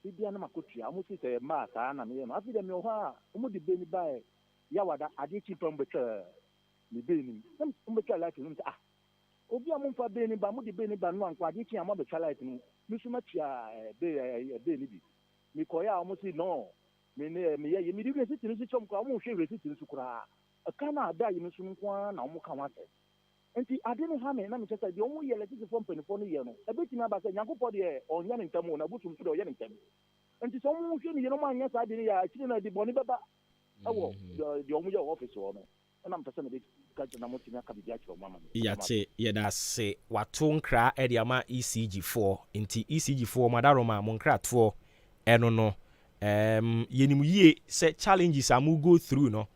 bibia na makotua mo si se ma ta na me no afi de me ho a mo de be ni bae ya wada ade chi pam betwa ni be ni mo betwa light no obi a mo fa be ni ba mo de be ni ba no anko ade chi a mo betwa light no mi so matua be ni bi mi ko ya mo si no me ye mi di receipt ni si chom ko mo hwe receipt ni su kura aka na ada yi mi so nko na mo ka wate enti ade no ha me na me chesa de omo yele titi fo mpanifo no ye no ebetimi aba se nyankopɔ de onya ne ntam na butum so de oye ne ntam enti so mo hwe ne ye no ma anya sa de ne ya akiri na de boni beba ewo de omo ye office wo no na mpese me de kaje na mo timi aka bi akiro mama yate ye da se wato nkra e de ama ECG4 enti ECG4 madaroma mo nkra to eno no yenimu yie se challenges amu go through no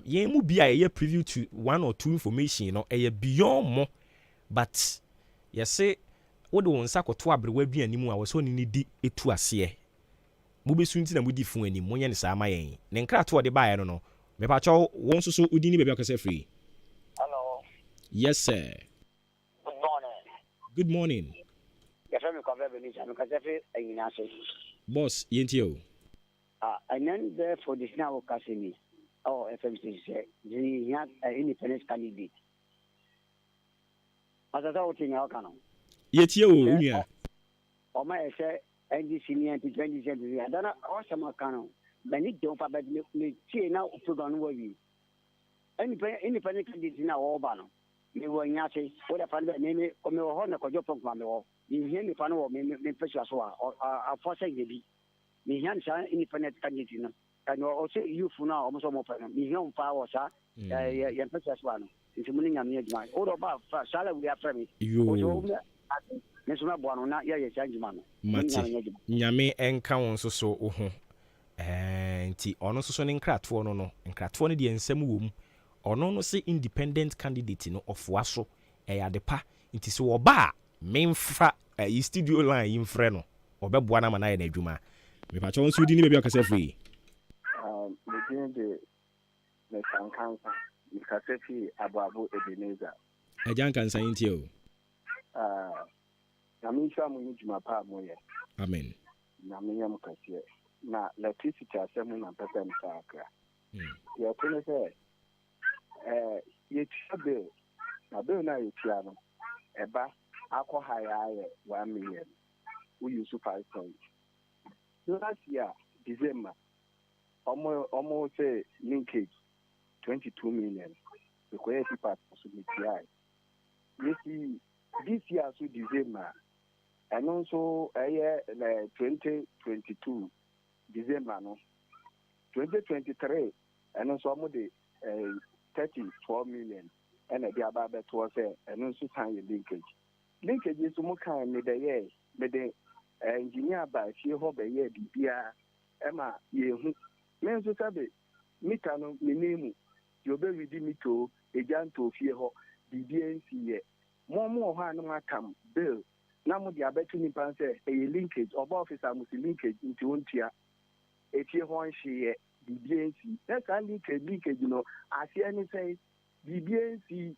yen mu bia ye preview to one or two information no beyond more but ye say wo de won sakoto abrewa bi animu a wo so ni di etu ase mu besu nti na mu di fun anim mo ye ne sa ma yen ne nkra to de bae no me pa cho won so so udi ni bebia kase free. Hello. Yes sir. Good morning. Good morning. Yes sir, me ko be ni ja me kase free ayina se boss yentio and then there for this now kasini oh FMC say the young independent candidate asata o tinya ka no yetie o nua o ma say NDC ni anti-2020 adana o sama ka no bani don pa bad me tie na o program no wi independent candidate na o ba no me wo nya se o da fan be me o me ho na kojo pon ma me wo ni hia me fa no me pesa so a force bi ni hia sa independent candidate no kan o se youth na o so mo fa no ni hia on fa wo sa ya pesa so no nti mun nya me adwuma o do ba fa sala we afra me o so me so na bo no na ya change man mate nyame enka won so so wo ho nti ono so so ne nkrato no nkrato ne de ensem wo mu ono no se independent candidate no ofwa so adepa nti so wo ba memfa studio line yimfre no obeboa na mana ya na adwuma me pa chon so di ni bebia kasa free me de me sankansa me kasa free ababu Ebenezer ajan kan san nti o na me sha mu ni juma pa mo ye amen na me yam kase na electricity asem na pesa nta akra ye ko ne se ye tsabe na be na ye tia no eba akọ higher 1 million we use 5 points last year December almost say linkage 22 million because people so this year so December and also 2022 December no 2023 and also almost 34 million and the about to say and also sign linkage is mo kan me de engineer ba fie ho be ye bibia ema ye hu men so sabe mita no minimum yo be widi mito ejanto fie ho bibia nsi ye mo ho anu atam bill na mo dia betu ni pan say e linkage oba officer mo si linkage nti ontia e fie ho nhye ye bibia nsi that can linkage no asie ni say bibia nsi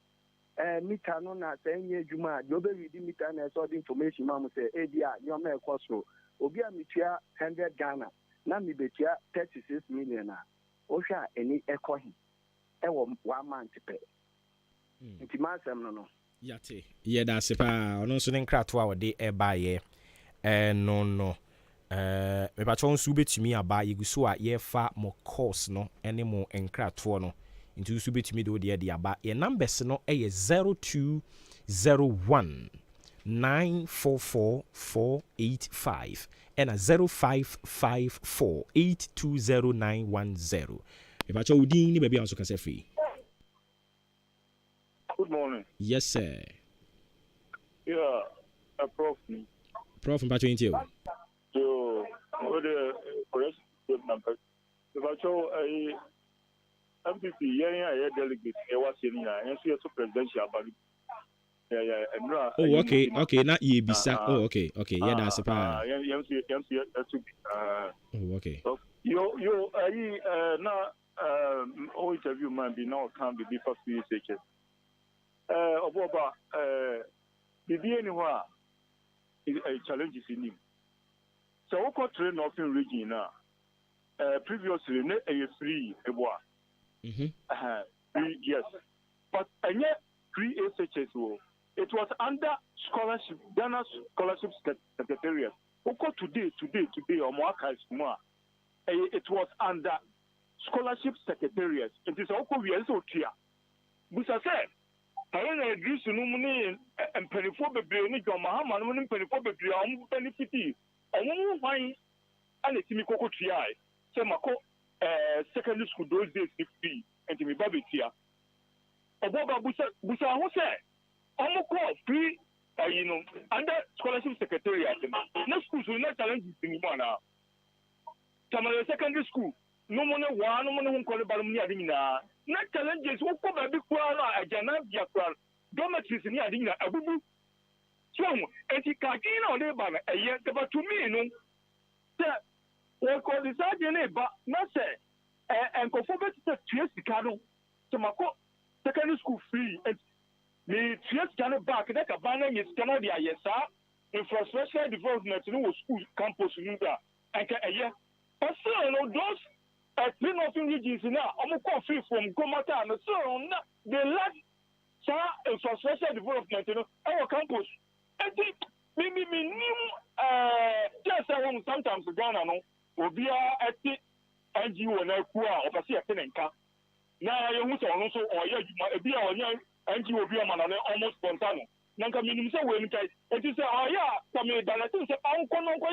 mita no na senye juma do be read mita na so the information ma mo say dia nyo ma ekoso obi a mitua 100 Ghana na mi betua 36 million na o hwa eni ekohi e wo 1 month pe nti ma asem no yate ye da sepa ono so ne nkrato a wode e ba ye no me pa chon su betumi aba yeguso a ye fa mo course no ene mo nkrato no into su betumi do de aba ye numbers no eye 0201 944-485 and 0554-820-910. Ebacho Udin ni baby also kase free. Good morning. Yes, sir. Yeah, Prof. Prof. Ebacho into you. So, what the correct number? Ebacho, MPP, yeah, delegate, was in here, and she is presidential, but oh, okay. Not ye bisa. Oh, okay. Yeah, that's a pa. Oh, okay. You, now, interview man be now can be for few seconds. Oboba, the anywhere is a challenge in him. So, what got train off in region now? Previously, a free, a war. Yes, but and yet 3 SHS. It was under scholarship, Ghana Scholarship Secretariat. Today, on archives more. It was under Scholarship Secretariat. It is also we also clear. But I said, I don't agree to no money and penny for the brain, your Mahama, and penny for the brain, benefit. I won't find and it's me cocoa tri. Semako, secondary school those days, free, and to me, Baby Tia. About Busa, who said? Almost free, under scholarship secretariat. No schools will not challenge this thing now. Tamale secondary school, no money one, no money who call it Balumia. Not challenges who come a big Kuala, a Janavia, dormitories in Yadina, a boo. So, and he can't on the banner, a year, but to me, no. They call the sergeant, but not say, and conform to the Cano, Tamako, secondary school free. The TS Ghana back, that a banner is Canada, yes, sir. Infrastructure development, school campus, and a year. But still, those three northern regions now, almost free from Gomata, and so on, they lack infrastructure development, our campus. I think maybe new, just sometimes Ghana, will be at the NGO and Kua, or a Tenenka. Now, you also, or you might be on your. And you will be a man almost spontaneous. Nanka meaning so when it is oh yeah, some Danatin say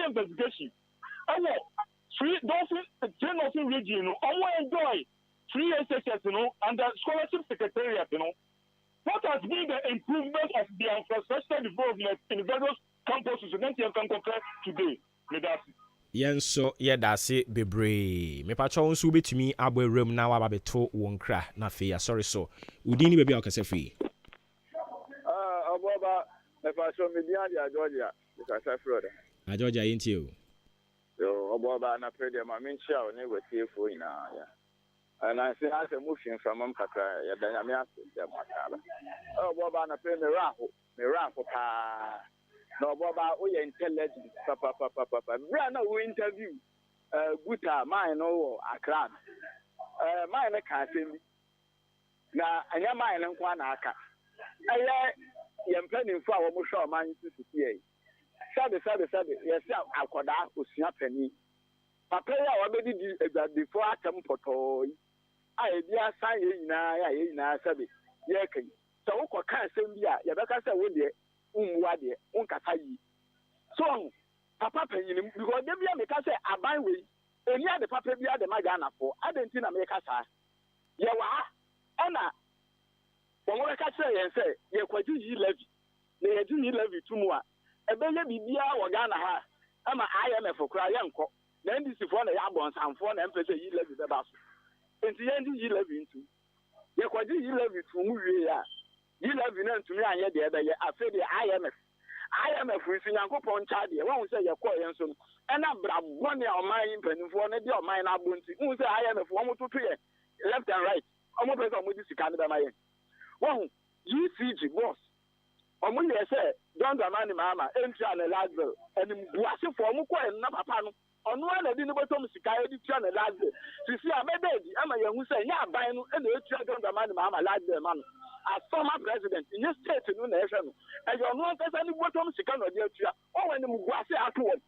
investigation. I know three dolphin 10 Northern region, I enjoy 3 SSS, under scholarship secretariat, What has been the improvement of the infrastructure development in various campuses and you can compare today with that? Yes, so yeah, that's it, bebre. Me pacho nso betumi abo room na wa babeto won kra na fe sorry so. Udini baby akase free. Aboba me pacho me dia dia Georgia, because I Florida. A Georgia yenti o. So aboba na pray dem am nchia o ne wetiefo ina ya. And I say as a motion from Mkata ya dan me aso dem akala. Aboba na pray me ranko pa. No, Boba, we intelligent, papa. Brana, we interview Guta, mine, or Akran. Mine, I can't say. Now, I am mine and Kwanaka. I am planning for our Musha man to see. Sabe, yes, I could ask who's happening. Papa, I already did that before I come for toy. I dear sign, I said, yeah, so what can't send ya, Yabaka would ye. Umwade unkasa yi so papa penyin because dem bia me ka say aban we eni ade papa bia de magana for adenti na me ka sa ye wa ana wo ka say yen say ye kwaji yi levy na ye ji yi levy tumu a ebeye bibia wo Ghana ha ama IMF kura ye nko na ndisi fo na ya bonsanfo na mpese yi levy be ba so enti ye ndi yi levy ntu ye kwaji yi levy tumu wie ya you love you to me and yet the other. I feel the IMF with Yankopon Chadi. One say your call and so. And I'm one of my impenny for an idea of mine. I won't say IMF 1 to 3 left and right. I'm a person with this Canada. My one UCG boss. I'm going to say, don't the money, Mama, entry and a last bill. And what's it for Muko and Napapano? On one I didn't bottom security and a last bill. To see a baby, I'm a young who say, yeah, buying and the don't the money, Mama, last bill, man. As former president in your state in the nation, and you're not as any bottom second or the other, or when you go at work.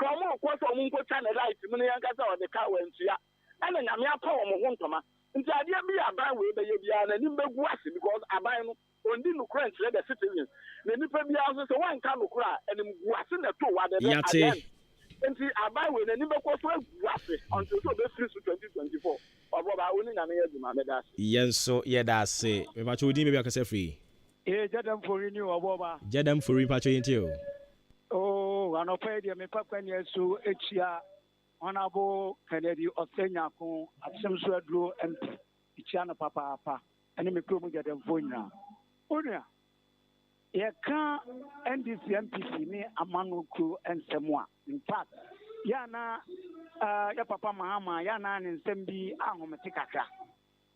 Come on, quite a month for China light, many young guys or the car went here, and then I'm your power, Montoma. And the idea be a buy with the Yabian and in the because I buy ondi no crunch let the citizens na nipa bi aso so wan ka no kura enim guase na to wa de Yate. Enti abai we na nipa ko so guase until so be free 2024 oboba oni na me yaduma me das Yenso yedase me ba chodi me bi akase free Jadam for renew oboba Jadam for repacho yintio Oh anopa dia me papa ni so echia Honorable Kennedy Osenya ko asem so aduro MP echia no papa ene me kro mu jadam for nyina Onia ye ka NDC MPC ni amanu kru ensemo in fact ya na ya papa Mahama ya na ne nsem bi ahomete kakra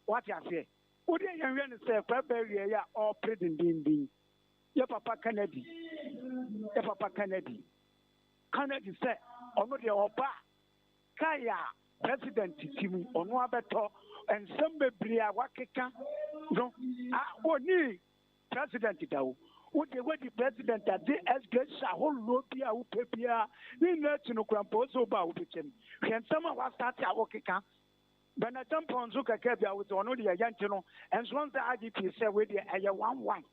what you say odi yan wen say February ya all president din ya papa Kennedy say ono de oba kaya president timu ono abeto ensem bebre a wakeka no oni president dawo what the president that the SG Shaholo Pia Upepia, we let to no cramposo about him. When someone was started a walking, but I jump on Zuka Kabia with one of the Yantino, and once the IDP said with the Aya 1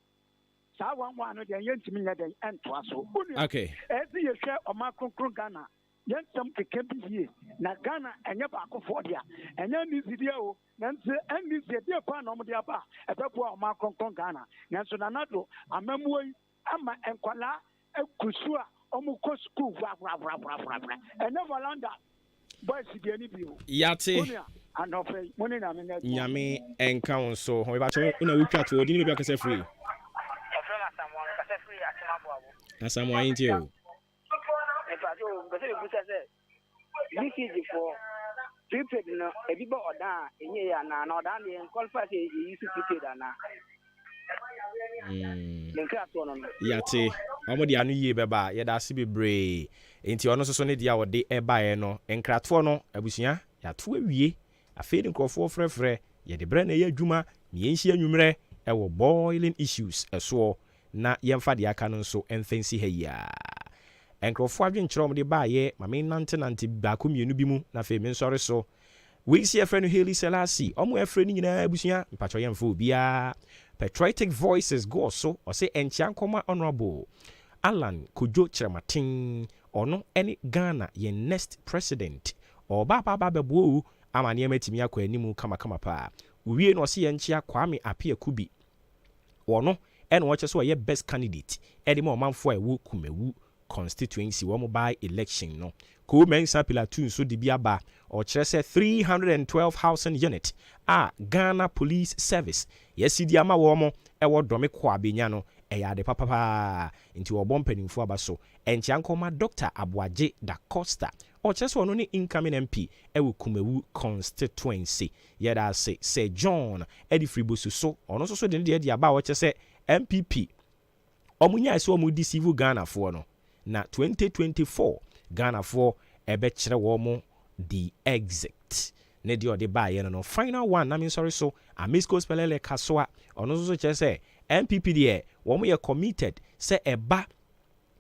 So 1 of the Yantimin and Twasso. Okay. As the share of Marco Ghana. Yen some can be here. Na Ghana and Yabako for dia. And then this video, Nancy, and this dear pan on the Abba, a pepper Marco Ghana. Nancy Nanato, a memory, Amma and Kuala, a Kusua, Omuko school, and never land that. Boys, any view. Yate. And of money, Yami and Council, however, we try to ordinary because of free. As I'm waiting to you. This for prepaid no edibo oda enye ya na oda na qualify use prepaid na Yate omo de anu ye beba ye da se bebre enti ono so ne dia wo de ebae no enkrato no abusua ya to awie afi de nkrofo frefre ye de bre na ye adwuma ne ye nhia nwumre e wo boiling issues eso na ye mfa de aka no so emfansi ha ya enkrofo adwenkyerɛ de baaye ma me nante ba ko mienu bi mu na fe me nsɔre so we see a friend Haley Selassie omo e friend nyina abusua mpacho ye mfa obia patriotic voices go so or say enchiankoma honorable Alan Kojo Chrematin ono any Ghana ye next president or baba bebo amane matimi akwa animu kama pa wie no se enchia Kwame Apia Kubi ono ene wo so ye best candidate edi ma omanfo a wo kumewu constituency wo by election no ko mensa pilatu so de biaba o kire se 312,000 unit Ghana Police Service yesidi ama wo mo e wo dome ko abenya no e ya de papa nti wo bompanimfo aba so enchiankoma Dr. Abuaje da Costa o kire se ono ne incoming MP e wo kumewu constituency yeda se John Edifribosu so ono so de de aba wo kire se MPP omunya so omu di civil Ghana fo no na 2024 Ghana for ebe kire wo mo the exit ne di ode ba ye no final one na me sorry so Amisco spelele kasoa ono so kire se MPP de wo mo ye committed se eba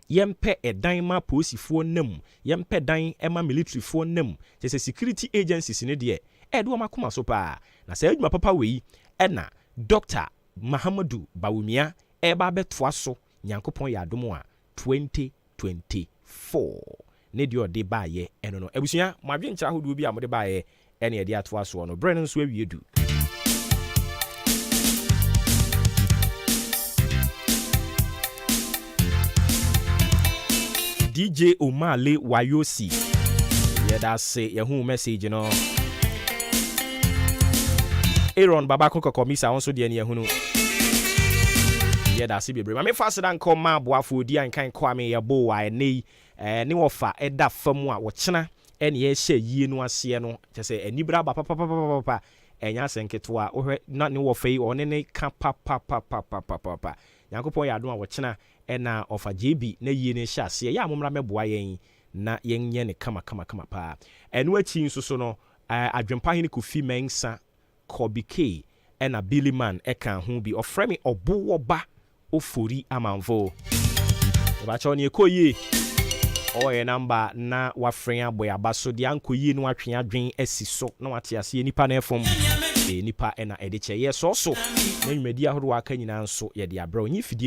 yempe edan ma posifo nam yempe dan ema military fo nam se security agencies ne de e do makoma so pa na se adwuma papa we na Dr. Mahamadou Bawumia eba betoa so nyankopon ya adomo a 2024 ne dio de baaye eno no abusua madwenkyira hodo bi amode baaye ene ye de atoa so no bre no so awiedu DJ Omale Wayosi yeda se ye hu message no Aaron Babako komisa onso de ne ye hu no yeda se bebre ma me fast dan ko ma boafo di ankan kwa me ye bo wa nei ne wofa eda fam a wo kyena ene ye hye yie no ase no kyese anibra ba papa enya senketo a wo na ne wofa yi one ne ka papa yakopon ya do a wo kyena ena ofa JB na yie ne hye ase ya momra meboa yen na yenye ne kama pa eno achi nso so no adwempa hene Kofi Mensa Kobike ena Billy Man eka ho bi ofremi obo ba ofori amanfo ba cha oni ekoye oye number na wafren aboy abaso de ankoye no atwe adwen asi so na wate ase nipa na efom nipa ena ede che ye so na nwumadi ahoro aka nyina nso ye de abrɛ onyi fidie